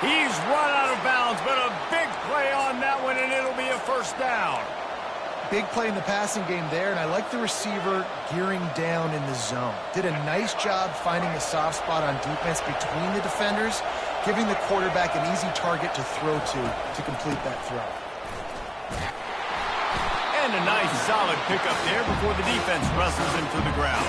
He's run out of bounds, but a big play on that one, and it'll be a first down. Big play in the passing game there, and I like the receiver gearing down in the zone. Did a nice job finding the soft spot on defense between the defenders, giving the quarterback an easy target to throw to complete that throw. And a nice solid pickup there before the defense wrestles him to the ground.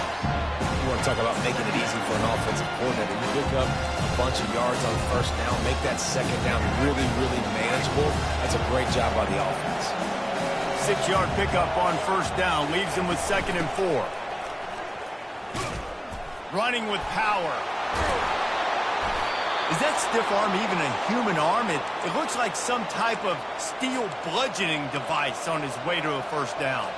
You want to talk about making it easy for an offensive coordinator. You pick up a bunch of yards on first down, make that second down really, really manageable. That's a great job by the offense. 6-yard pickup on first down leaves him with 2nd and 4. Running with power. Is that stiff arm even a human arm? It looks like some type of steel bludgeoning device on his way to a first down.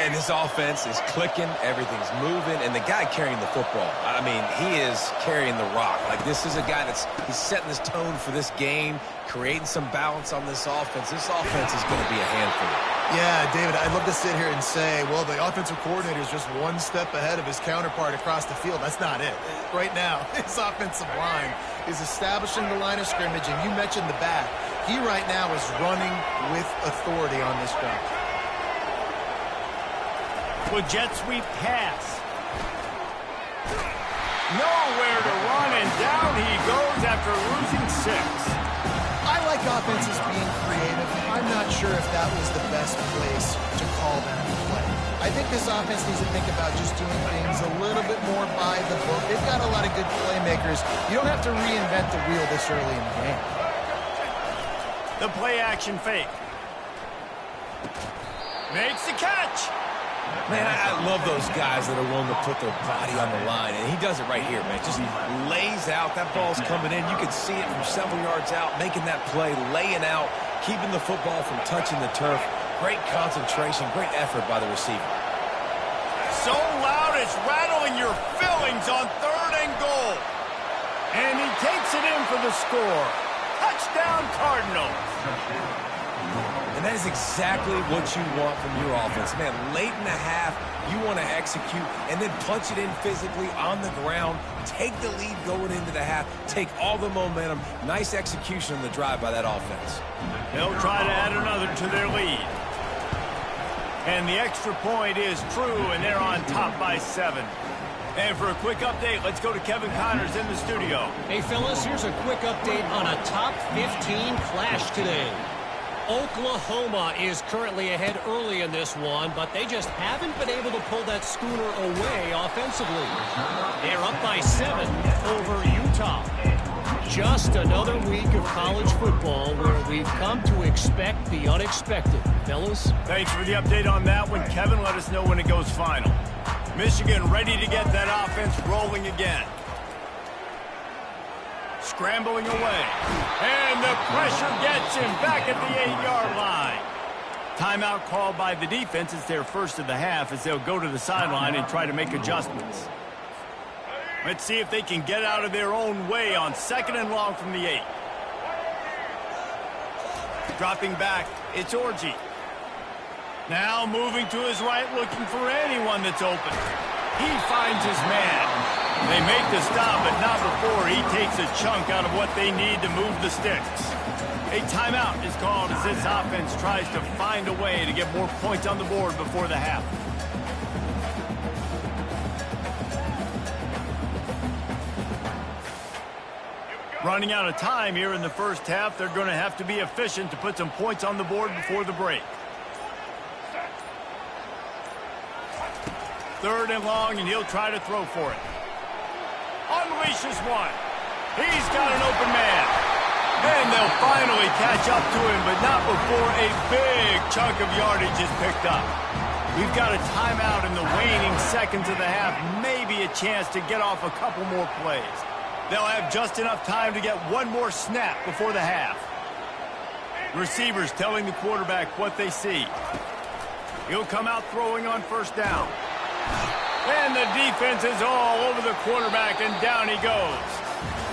And this offense is clicking, everything's moving, and the guy carrying the football, I mean, he is carrying the rock. Like, this is a guy he's setting this tone for this game, creating some balance on this offense. This offense is going to be a handful. Yeah, David, I'd love to sit here and say, well, the offensive coordinator is just one step ahead of his counterpart across the field. That's not it. Right now, his offensive line is establishing the line of scrimmage, and you mentioned the back. He right now is running with authority on this drive. With jet sweep pass. Nowhere to run, and down he goes after losing 6. I like offenses being creative. I'm not sure if that was the best place to call that play. I think this offense needs to think about just doing things a little bit more by the book. They've got a lot of good playmakers. You don't have to reinvent the wheel this early in the game. The play action fake. Makes the catch. Man, I love those guys that are willing to put their body on the line, and he does it right here, man. Just lays out. That ball's coming in. You can see it from several yards out, making that play, laying out, keeping the football from touching the turf. Great concentration, great effort by the receiver. So loud it's rattling your fillings on 3rd and goal. And he takes it in for the score. Touchdown, Cardinals. And that is exactly what you want from your offense. Man, late in the half, you want to execute and then punch it in physically on the ground, take the lead going into the half, take all the momentum. Nice execution on the drive by that offense. They'll try to add another to their lead. And the extra point is true, and they're on top by 7. And for a quick update, let's go to Kevin Connors in the studio. Hey, fellas, here's a quick update on a top 15 clash today. Oklahoma is currently ahead early in this one, but they just haven't been able to pull that schooner away offensively. They're up by 7 over Utah. Just another week of college football where we've come to expect the unexpected. Fellas? Thanks for the update on that one, Kevin. Let us know when it goes final. Michigan ready to get that offense rolling again. Scrambling away. And the pressure gets him back at the 8-yard line. Timeout called by the defense. It's their first of the half as they'll go to the sideline and try to make adjustments. Let's see if they can get out of their own way on 2nd and long from the 8. Dropping back, it's Orji. Now moving to his right, looking for anyone that's open. He finds his man. They make the stop, but not before he takes a chunk out of what they need to move the sticks. A timeout is called as this offense tries to find a way to get more points on the board before the half. Running out of time here in the first half, they're going to have to be efficient to put some points on the board before the break. 3rd and long, and he'll try to throw for it. Unleashes one. He's got an open man. And they'll finally catch up to him, but not before a big chunk of yardage is picked up. We've got a timeout in the waning seconds of the half, maybe a chance to get off a couple more plays. They'll have just enough time to get one more snap before the half. Receivers telling the quarterback what they see. He'll come out throwing on 1st down. And the defense is all over the quarterback, and down he goes.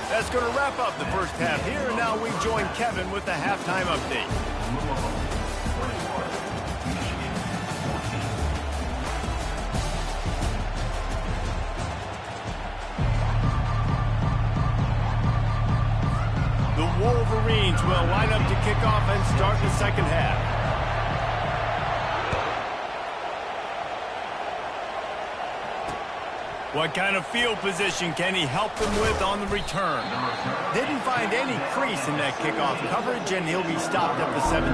That's going to wrap up the first half here, and now we join Kevin with the halftime update. The Wolverines will line up to kick off and start the second half. What kind of field position can he help them with on the return? Didn't find any crease in that kickoff coverage, and he'll be stopped at the 17.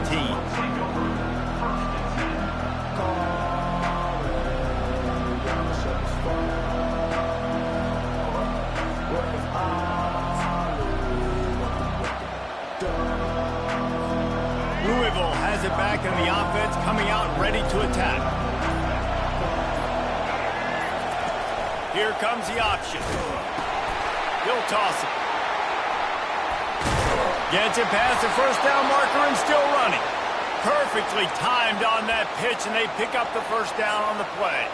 Louisville has it back, and the offense coming out ready to attack. Here comes the option. He'll toss it. Gets it past the 1st down marker and still running. Perfectly timed on that pitch, and they pick up the 1st down on the play.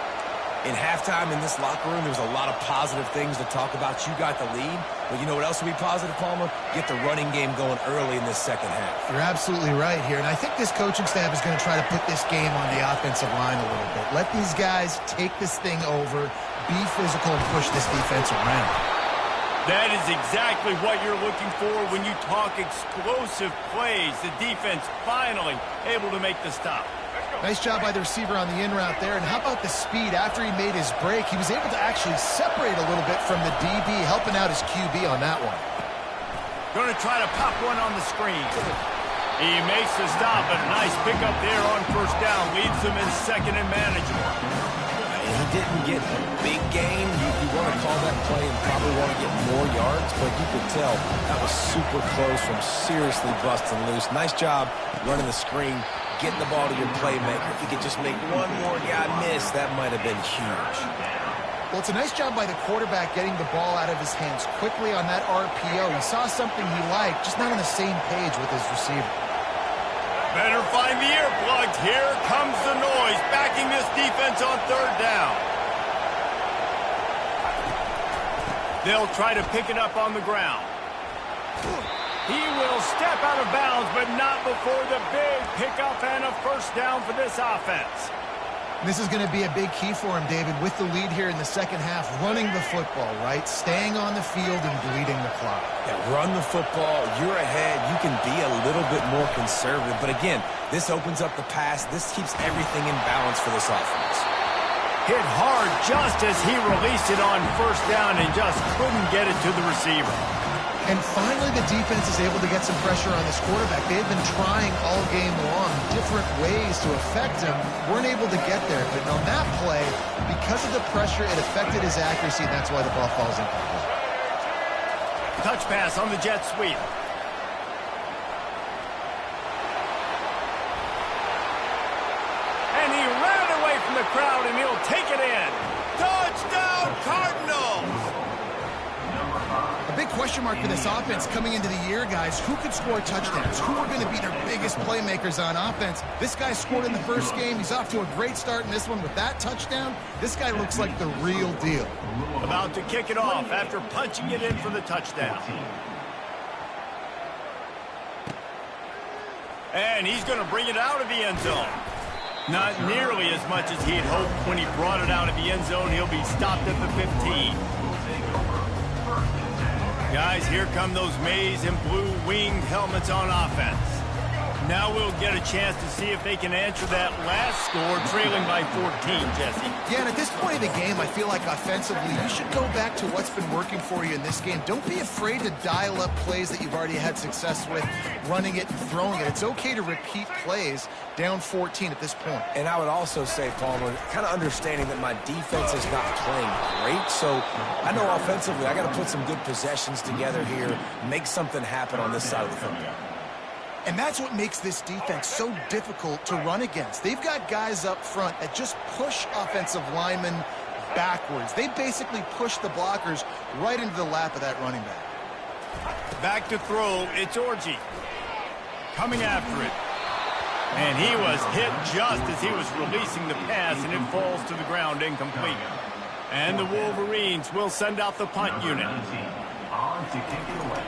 In halftime in this locker room, there was a lot of positive things to talk about. You got the lead, but you know what else will be positive, Palmer? Get the running game going early in this second half. You're absolutely right here, and I think this coaching staff is going to try to put this game on the offensive line a little bit. Let these guys take this thing over, be physical, and push this defense around. That is exactly what you're looking for when you talk explosive plays. The defense finally able to make the stop. Nice job by the receiver on the in route there. And how about the speed? After he made his break, he was able to actually separate a little bit from the DB, helping out his QB on that one. Going to try to pop one on the screen. He makes the stop, but a nice pickup there on 1st down. Leaves them in 2nd and manageable. And he didn't get a big gain. You want to call that play and probably want to get more yards, but you could tell that was super close from seriously busting loose. Nice job running the screen, getting the ball to your playmaker. If you could just make one more guy miss, that might have been huge. Well, it's a nice job by the quarterback getting the ball out of his hands quickly on that RPO. He saw something he liked, just not on the same page with his receiver. Better find the earplugs. Here comes the noise, backing this defense on 3rd down. They'll try to pick it up on the ground. He will step out of bounds, but not before the big pickup and a 1st down for this offense. This is going to be a big key for him, David, with the lead here in the second half, running the football, right? Staying on the field and bleeding the clock. Yeah, run the football. You're ahead. You can be a little bit more conservative. But again, this opens up the pass. This keeps everything in balance for this offense. Hit hard just as he released it on 1st down and just couldn't get it to the receiver. And finally, the defense is able to get some pressure on this quarterback. They've been trying all game long different ways to affect him. Weren't able to get there. But on that play, because of the pressure, it affected his accuracy, and that's why the ball falls incomplete. Touch pass on the jet sweep. And he ran away from the crowd, and he'll take it in. Touchdown, Cardinals! A big question mark for this offense coming into the year, guys. Who could score touchdowns? Who are going to be their biggest playmakers on offense? This guy scored in the first game. He's off to a great start in this one with that touchdown. This guy looks like the real deal. About to kick it off after punching it in for the touchdown. And he's going to bring it out of the end zone. Not nearly as much as he had hoped when he brought it out of the end zone. He'll be stopped at the 15. Guys, here come those maize and blue winged helmets on offense. Now we'll get a chance to see if they can answer that last score, trailing by 14, Jesse. Yeah, and at this point of the game, I feel like offensively, you should go back to what's been working for you in this game. Don't be afraid to dial up plays that you've already had success with, running it and throwing it. It's okay to repeat plays down 14 at this point. And I would also say, Palmer, kind of understanding that my defense is not playing great, so I know offensively I got to put some good possessions together here, make something happen on this side of the football. And that's what makes this defense so difficult to run against. They've got guys up front that just push offensive linemen backwards. They basically push the blockers right into the lap of that running back. Back to throw, it's Orji. Coming after it. And he was hit just as he was releasing the pass, and it falls to the ground incomplete. And the Wolverines will send out the punt unit. On to kick it away.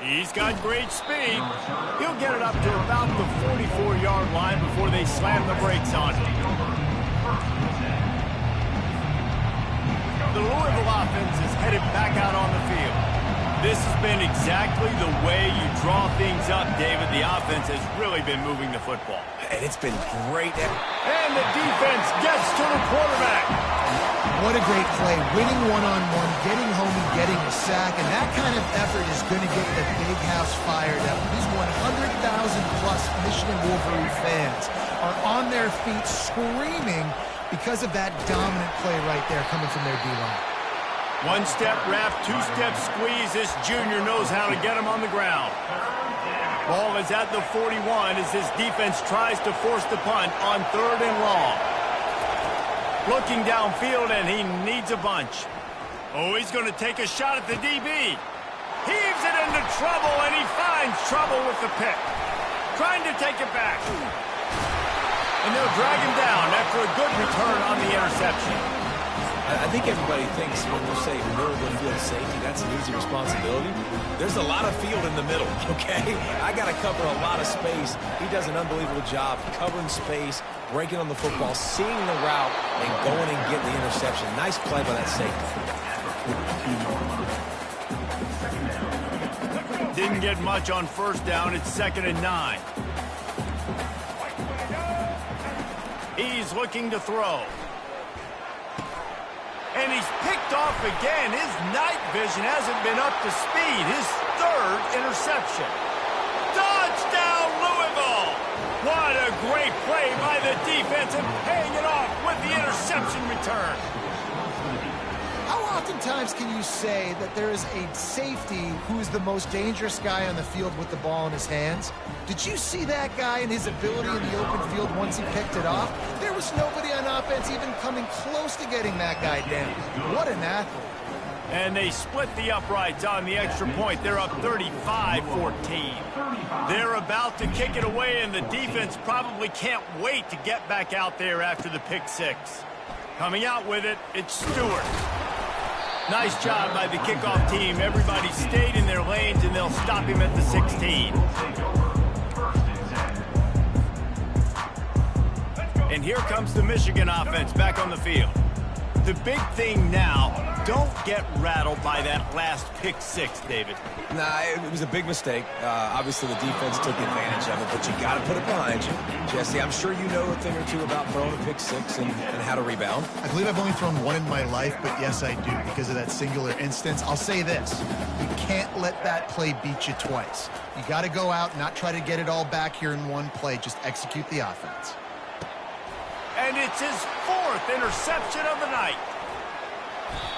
He's got great speed. He'll get it up to about the 44-yard line before they slam the brakes on him. The Louisville offense is headed back out on the field. This has been exactly the way you draw things up, David. The offense has really been moving the football. And it's been great. And the defense gets to the quarterback. What a great play. Winning one-on-one, getting home and getting a sack, and that kind of effort is going to get the big house fired up. These 100,000-plus Michigan Wolverine fans are on their feet screaming because of that dominant play right there coming from their D-line. One-step wrap, two-step squeeze. This junior knows how to get him on the ground. Ball is at the 41 as this defense tries to force the punt on 3rd and long. Looking downfield, and he needs a bunch. Oh, he's going to take a shot at the DB. Heaves it into trouble, and he finds trouble with the pick. Trying to take it back. And they'll drag him down after a good return on the interception. I think everybody thinks when we say middle of the field safety, that's an easy responsibility. There's a lot of field in the middle, okay? I got to cover a lot of space. He does an unbelievable job covering space, breaking on the football, seeing the route, and going and getting the interception. Nice play by that safety. Didn't get much on 1st down. It's 2nd and 9. He's looking to throw. And he's picked off again. His night vision hasn't been up to speed. His 3rd interception. Touchdown, Louisville! What a great play by the defense and paying it off with the interception return. How oftentimes can you say that there is a safety who is the most dangerous guy on the field with the ball in his hands? Did you see that guy and his ability in the open field once he picked it off? There was nobody on offense even coming close to getting that guy down. What an athlete. And they split the uprights on the extra point. They're up 35-14. They're about to kick it away, and the defense probably can't wait to get back out there after the pick six. Coming out with it, it's Stewart. Nice job by the kickoff team. Everybody stayed in their lanes, and they'll stop him at the 16. And here comes the Michigan offense back on the field. The big thing now, don't get rattled by that last pick six, David. Nah, it was a big mistake. Obviously, the defense took advantage of it, but you got to put it behind you. Jesse, I'm sure you know a thing or two about throwing a pick six and how to rebound. I believe I've only thrown one in my life, but yes, I do, because of that singular instance. I'll say this. You can't let that play beat you twice. You got to go out, not try to get it all back here in one play. Just execute the offense. And it's his 4th interception of the night.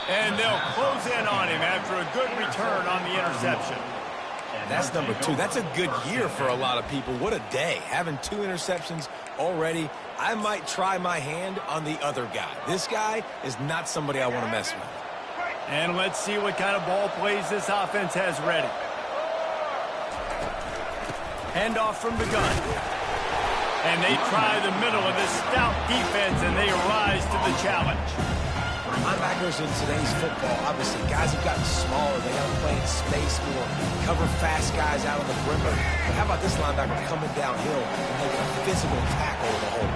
And they'll close in on him after a good return on the interception. That's number 2. That's a good year for a lot of people. What a day. Having 2 interceptions already. I might try my hand on the other guy. This guy is not somebody I want to mess with. And let's see what kind of ball plays this offense has ready. Handoff from the gun. And they try the middle of this stout defense, and they rise to the challenge. Linebackers in today's football, obviously, guys have gotten smaller. They got to play in space more, cover fast guys out on the perimeter. But how about this linebacker coming downhill and making a physical tackle in the hole?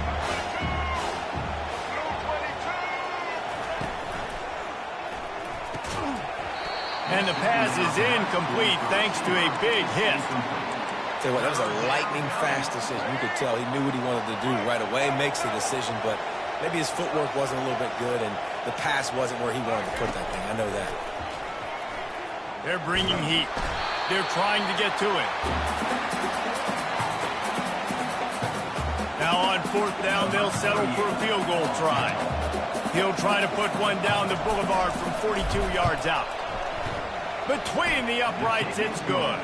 And the pass is incomplete thanks to a big hit. Tell you what, that was a lightning-fast decision. You could tell he knew what he wanted to do right away, makes the decision, but maybe his footwork wasn't a little bit good, and the pass wasn't where he wanted to put that thing. I know that. They're bringing heat. They're trying to get to it. Now on 4th down, they'll settle for a field goal try. He'll try to put one down the boulevard from 42 yards out. Between the uprights, it's good.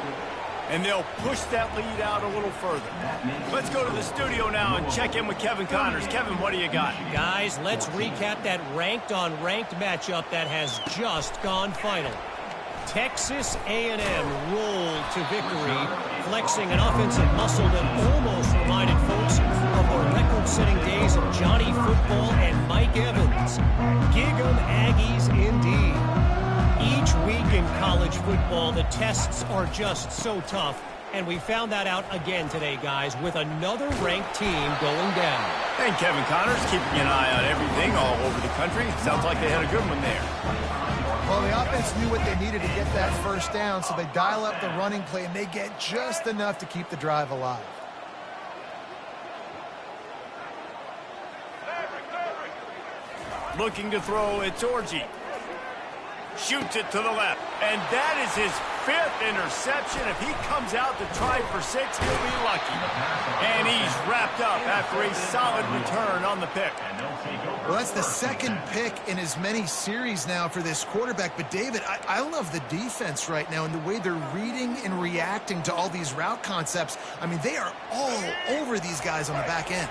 And they'll push that lead out a little further. Let's go to the studio now and check in with Kevin Connors. Kevin, what do you got? Guys, let's recap that ranked-on-ranked matchup that has just gone final. Texas A&M rolled to victory, flexing an offensive muscle that almost reminded folks of the record-setting days of Johnny Football and Mike Evans. Gig 'em Aggies indeed. Each week in college football, the tests are just so tough, and we found that out again today, guys, with another ranked team going down. And Kevin Connors keeping an eye on everything all over the country. Sounds like they had a good one there. Well, the offense knew what they needed to get that first down, so they dial up the running play, and they get just enough to keep the drive alive. Looking to throw, it's Orji. Shoots it to the left, and that is his 5th interception. If he comes out to try for 6, he'll be lucky. And he's wrapped up after a solid return on the pick. Well, that's the 2nd pick in as many series now for this quarterback. But, David, I love the defense right now and the way they're reading and reacting to all these route concepts. I mean, they are all over these guys on the back end.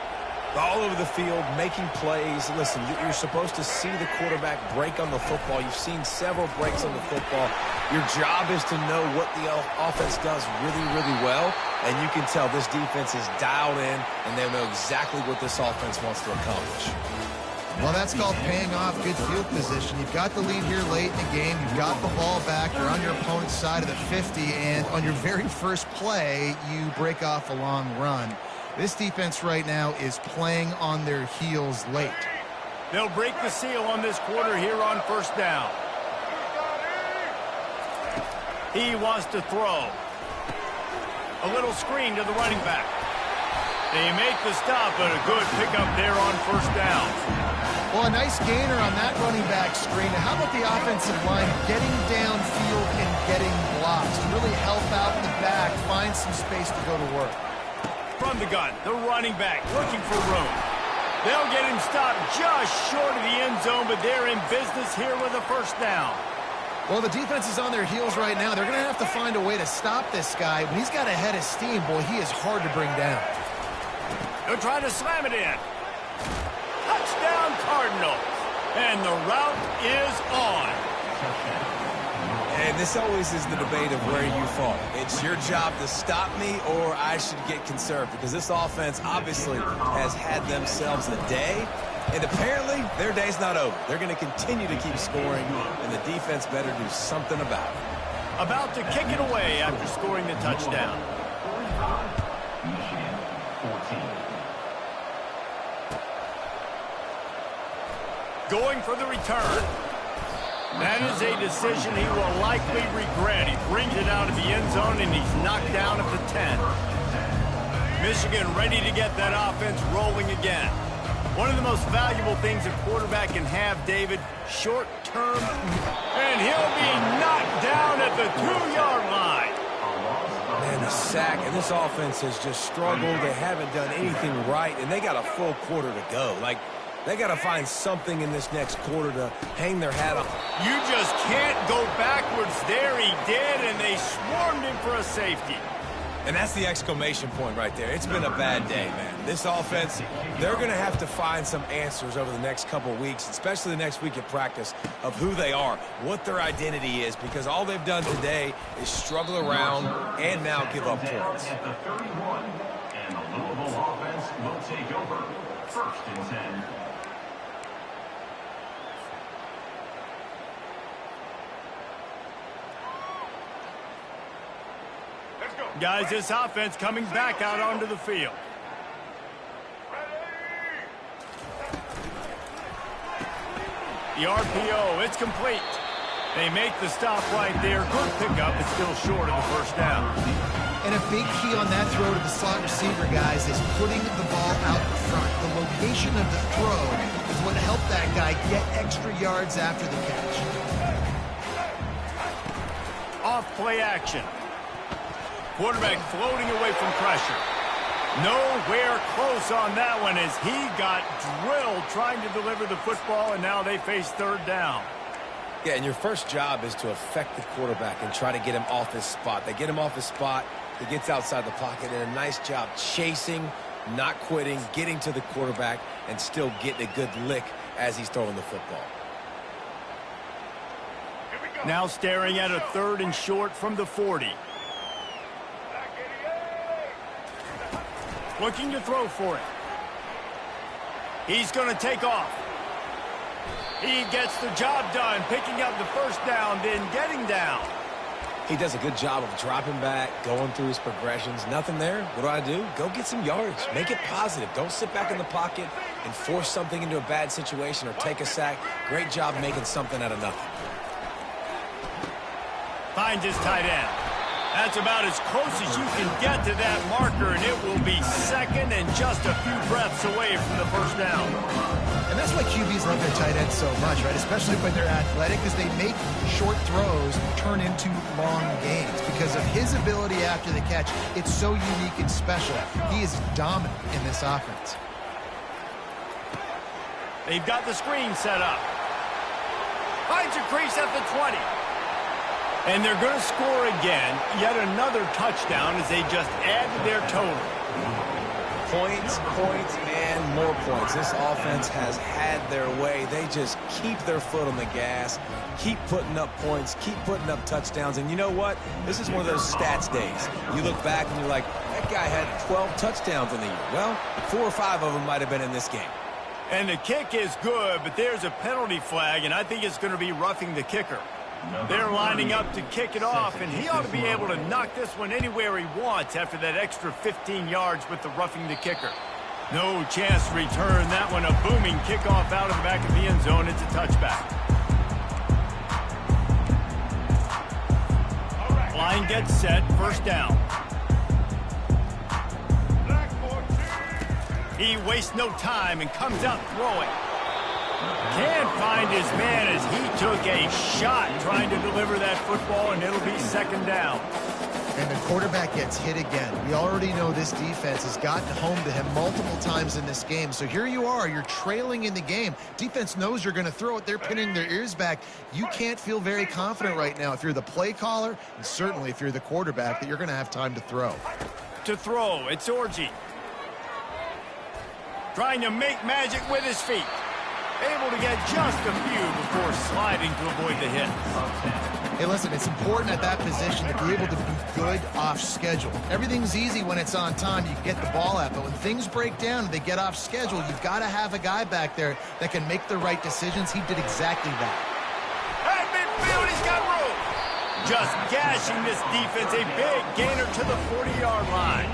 All over the field, making plays. Listen, you're supposed to see the quarterback break on the football. You've seen several breaks on the football. Your job is to know what the offense does really, really well, and you can tell this defense is dialed in, and they know exactly what this offense wants to accomplish. Well, that's called paying off good field position. You've got the lead here late in the game. You've got the ball back. You're on your opponent's side of the 50, and on your very first play, you break off a long run. This defense right now is playing on their heels late. They'll break the seal on this quarter here on 1st down. He wants to throw. A little screen to the running back. They make the stop, but a good pickup there on 1st down. Well, a nice gainer on that running back screen. How about the offensive line getting downfield and getting blocks to really help out in the back, find some space to go to work? From the gun, the running back looking for room. They'll get him stopped just short of the end zone, but they're in business here with a 1st down. Well, the defense is on their heels right now. They're going to have to find a way to stop this guy. When he's got a head of steam, boy, he is hard to bring down. They're trying to slam it in. Touchdown, Cardinals. And the route is on. And this always is the debate of where you fall. It's your job to stop me, or I should get conserved, because this offense obviously has had themselves a day, and apparently their day's not over. They're going to continue to keep scoring, and the defense better do something about it. About to kick it away after scoring the touchdown. Michigan, 14. Going for the return. That is a decision he will likely regret. He brings it out of the end zone, and he's knocked down at the 10. Michigan ready to get that offense rolling again. One of the most valuable things a quarterback can have, David, short-term, and he'll be knocked down at the 2-yard line. Man, the sack, and this offense has just struggled. They haven't done anything right, and they got a full quarter to go. They got to find something in this next quarter to hang their hat on. You just can't go backwards there. He did, and they swarmed him for a safety. And that's the exclamation point right there. It's been a bad day, man. This offense, they're going to have to find some answers over the next couple weeks, especially the next week at practice, of who they are, what their identity is, because all they've done today is struggle around and now give up points. At the 31, and the Louisville offense will take over. 1st and 10. Guys, this offense coming back out onto the field. The RPO, it's complete. They make the stop right there. Good pickup, but still short of the first down. And a big key on that throw to the slot receiver, guys, is putting the ball out in front. The location of the throw is what helped that guy get extra yards after the catch. Off play action. Quarterback floating away from pressure. Nowhere close on that one as he got drilled trying to deliver the football, and now they face third down. Yeah, and your first job is to affect the quarterback and try to get him off his spot. They get him off his spot, he gets outside the pocket, and a nice job chasing, not quitting, getting to the quarterback, and still getting a good lick as he's throwing the football. Now staring at a 3rd and short from the 40. Looking to throw for it. He's going to take off. He gets the job done, picking up the first down, then getting down. He does a good job of dropping back, going through his progressions. Nothing there. What do? Go get some yards. Make it positive. Don't sit back in the pocket and force something into a bad situation or take a sack. Great job making something out of nothing. Finds his tight end. That's about as close as you can get to that marker, and it will be second and just a few breaths away from the first down. And that's why QBs love their tight ends so much, right? Especially when they're athletic, because they make short throws turn into long gains. Because of his ability after the catch, it's so unique and special. He is dominant in this offense. They've got the screen set up. Finds a crease at the 20. And they're going to score again. Yet another touchdown as they just add to their total. Points, and more points. This offense has had their way. They just keep their foot on the gas, keep putting up points, keep putting up touchdowns. And you know what? This is one of those stats days. You look back and you're like, that guy had 12 touchdowns in the year. Well, 4 or 5 of them might have been in this game. And the kick is good, but there's a penalty flag, and I think it's going to be roughing the kicker. They're lining up to kick it off, and he ought to be able to knock this one anywhere he wants after that extra 15 yards with the roughing the kicker. No chance to return that one. A booming kickoff out of the back of the end zone. It's a touchback. Line gets set. First down. He wastes no time and comes out throwing. Can't find his man as he took a shot trying to deliver that football, and it'll be second down. And the quarterback gets hit again. We already know this defense has gotten home to him multiple times in this game. So here you are, you're trailing in the game. Defense knows you're going to throw it. They're pinning their ears back. You can't feel very confident right now if you're the play caller, and certainly if you're the quarterback, that you're going to have time to throw. To throw, it's Orji. Trying to make magic with his feet. Able to get just a few before sliding to avoid the hit. Hey, listen, it's important at that position to be able to be good off schedule. Everything's easy when it's on time. You can get the ball out, but when things break down and they get off schedule, you've got to have a guy back there that can make the right decisions. He did exactly that. At midfield, he's got room. Just gashing this defense, a big gainer to the 40-yard line.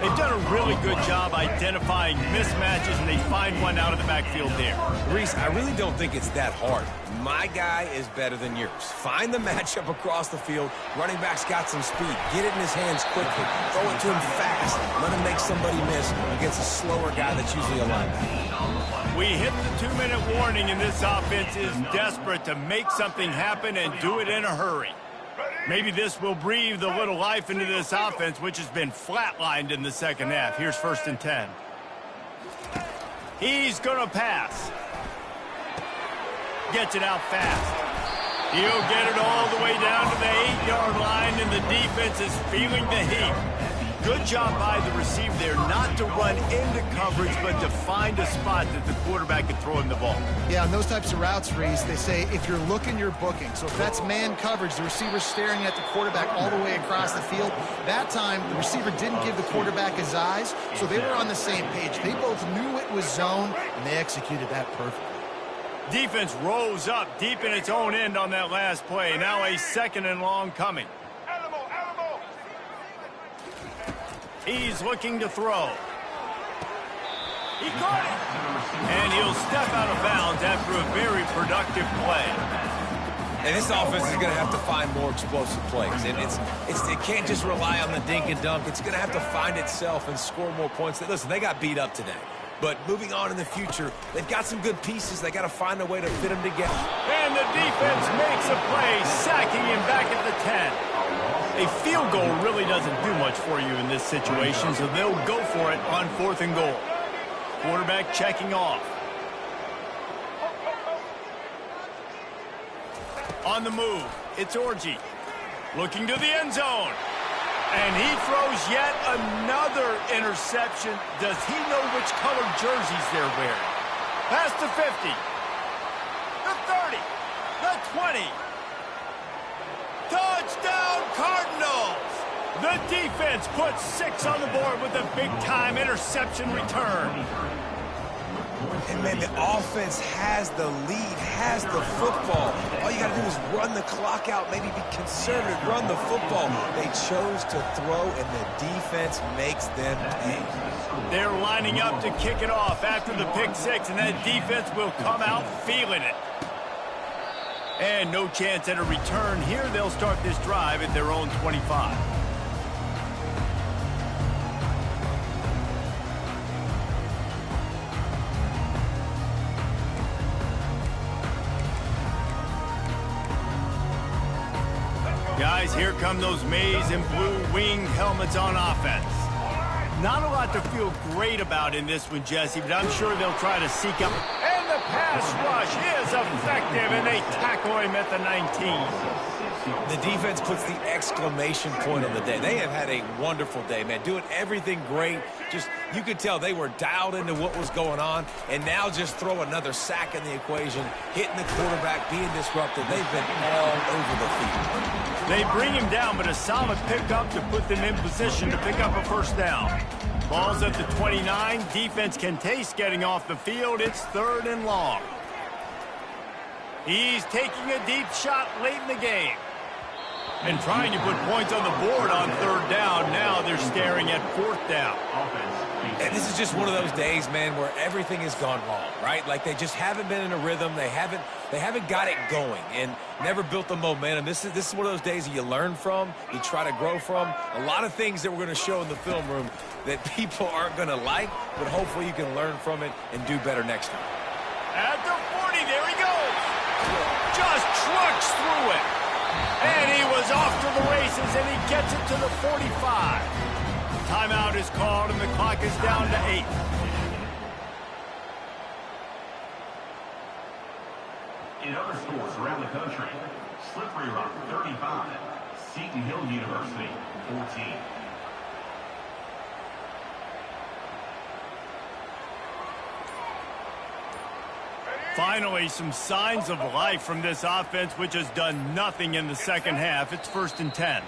They've done a really good job identifying mismatches, and they find one out of the backfield there. Reese, I really don't think it's that hard. My guy is better than yours. Find the matchup across the field. Running back's got some speed. Get it in his hands quickly. Throw it to him fast. Let him make somebody miss against a slower guy that's usually a linebacker. We hit the 2-minute warning, and this offense is desperate to make something happen and do it in a hurry. Maybe this will breathe a little life into this offense, which has been flatlined in the second half. Here's 1st and 10. He's going to pass. Gets it out fast. He'll get it all the way down to the 8-yard line, and the defense is feeling the heat. Good job by the receiver there not to run into coverage, but to find a spot that the quarterback can throw him the ball. Yeah, on those types of routes, Reese, they say if you're looking, you're booking. So if that's man coverage, the receiver's staring at the quarterback all the way across the field. That time, the receiver didn't give the quarterback his eyes, so they were on the same page. They both knew it was zone, and they executed that perfectly. Defense rose up deep in its own end on that last play. Now a 2nd and long coming. He's looking to throw. He caught it. And he'll step out of bounds after a very productive play. And this offense is going to have to find more explosive plays. And it can't just rely on the dink and dunk. It's going to have to find itself and score more points. Listen, they got beat up today. But moving on in the future, they've got some good pieces. They got to find a way to fit them together. And the defense makes a play, sacking him back at the 10. A field goal really doesn't do much for you in this situation, so they'll go for it on 4th and goal. Quarterback checking off. On the move, it's Orji. Looking to the end zone. And he throws yet another interception. Does he know which color jerseys they're wearing? Past the 50. The 30. The 20. Touchdown Cardinals! The defense puts 6 on the board with a big-time interception return. And, man, the offense has the lead, has the football. All you got to do is run the clock out, maybe be conservative, run the football. They chose to throw, and the defense makes them pay. They're lining up to kick it off after the pick 6, and that defense will come out feeling it. And no chance at a return here. They'll start this drive at their own 25. Guys, here come those maize and blue winged helmets on offense. Not a lot to feel great about in this one, Jesse, but I'm sure they'll try to seek out. And the pass rush is effective, and they tackle him at the 19. The defense puts the exclamation point on the day. They have had a wonderful day, man, doing everything great. Just, you could tell they were dialed into what was going on, and now just throw another sack in the equation, hitting the quarterback, being disruptive. They've been all over the field. They bring him down, but a solid pickup to put them in position to pick up a first down. Ball's at the 29. Defense can taste getting off the field. It's 3rd and long. He's taking a deep shot late in the game. And trying to put points on the board on 3rd down. Now they're staring at 4th down. And this is just one of those days, man, where everything has gone wrong, right? Like they just haven't been in a rhythm. They haven't got it going and never built the momentum. This is one of those days that you learn from, you try to grow from. A lot of things that we're going to show in the film room that people aren't going to like, but hopefully you can learn from it and do better next time. At the 40, there he goes. Just trucks through it. And he was off to the races, and he gets it to the 45. Timeout is called, and the clock is down to 8. In other sports around the country, Slippery Rock 35, Seton Hill University 14. Finally, some signs of life from this offense, which has done nothing in the second half. It's 1st and 10.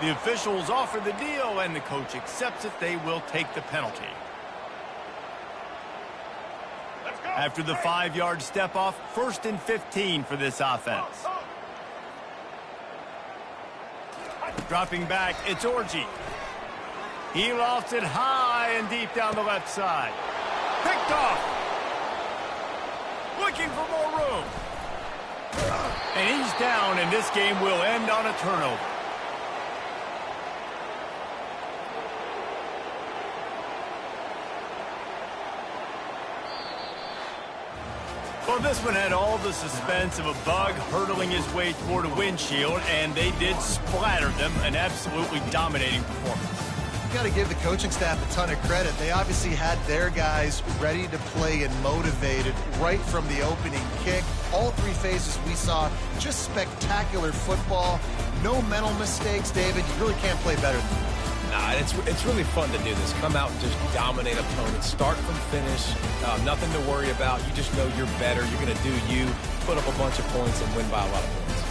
The officials offer the deal, and the coach accepts it. They will take the penalty. After the 5-yard step off, 1st and 15 for this offense. Dropping back, it's Orji. He lofts it high and deep down the left side. Picked off. Looking for more room. And he's down, and this game will end on a turnover. Well, this one had all the suspense of a bug hurtling his way toward a windshield, and they did splatter them. An absolutely dominating performance. You got to give the coaching staff a ton of credit. They obviously had their guys ready to play and motivated right from the opening kick. All 3 phases we saw, just spectacular football. No mental mistakes, David. You really can't play better than that. Nah, it's really fun to do this. Come out and just dominate opponents. Start from finish. Nothing to worry about. You just know you're better. You're going to do you, put up a bunch of points, and win by a lot of points.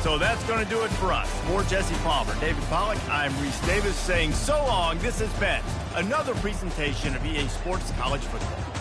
So that's going to do it for us. For Jesse Palmer, David Pollack, I'm Reese Davis saying so long. This has been another presentation of EA Sports College Football.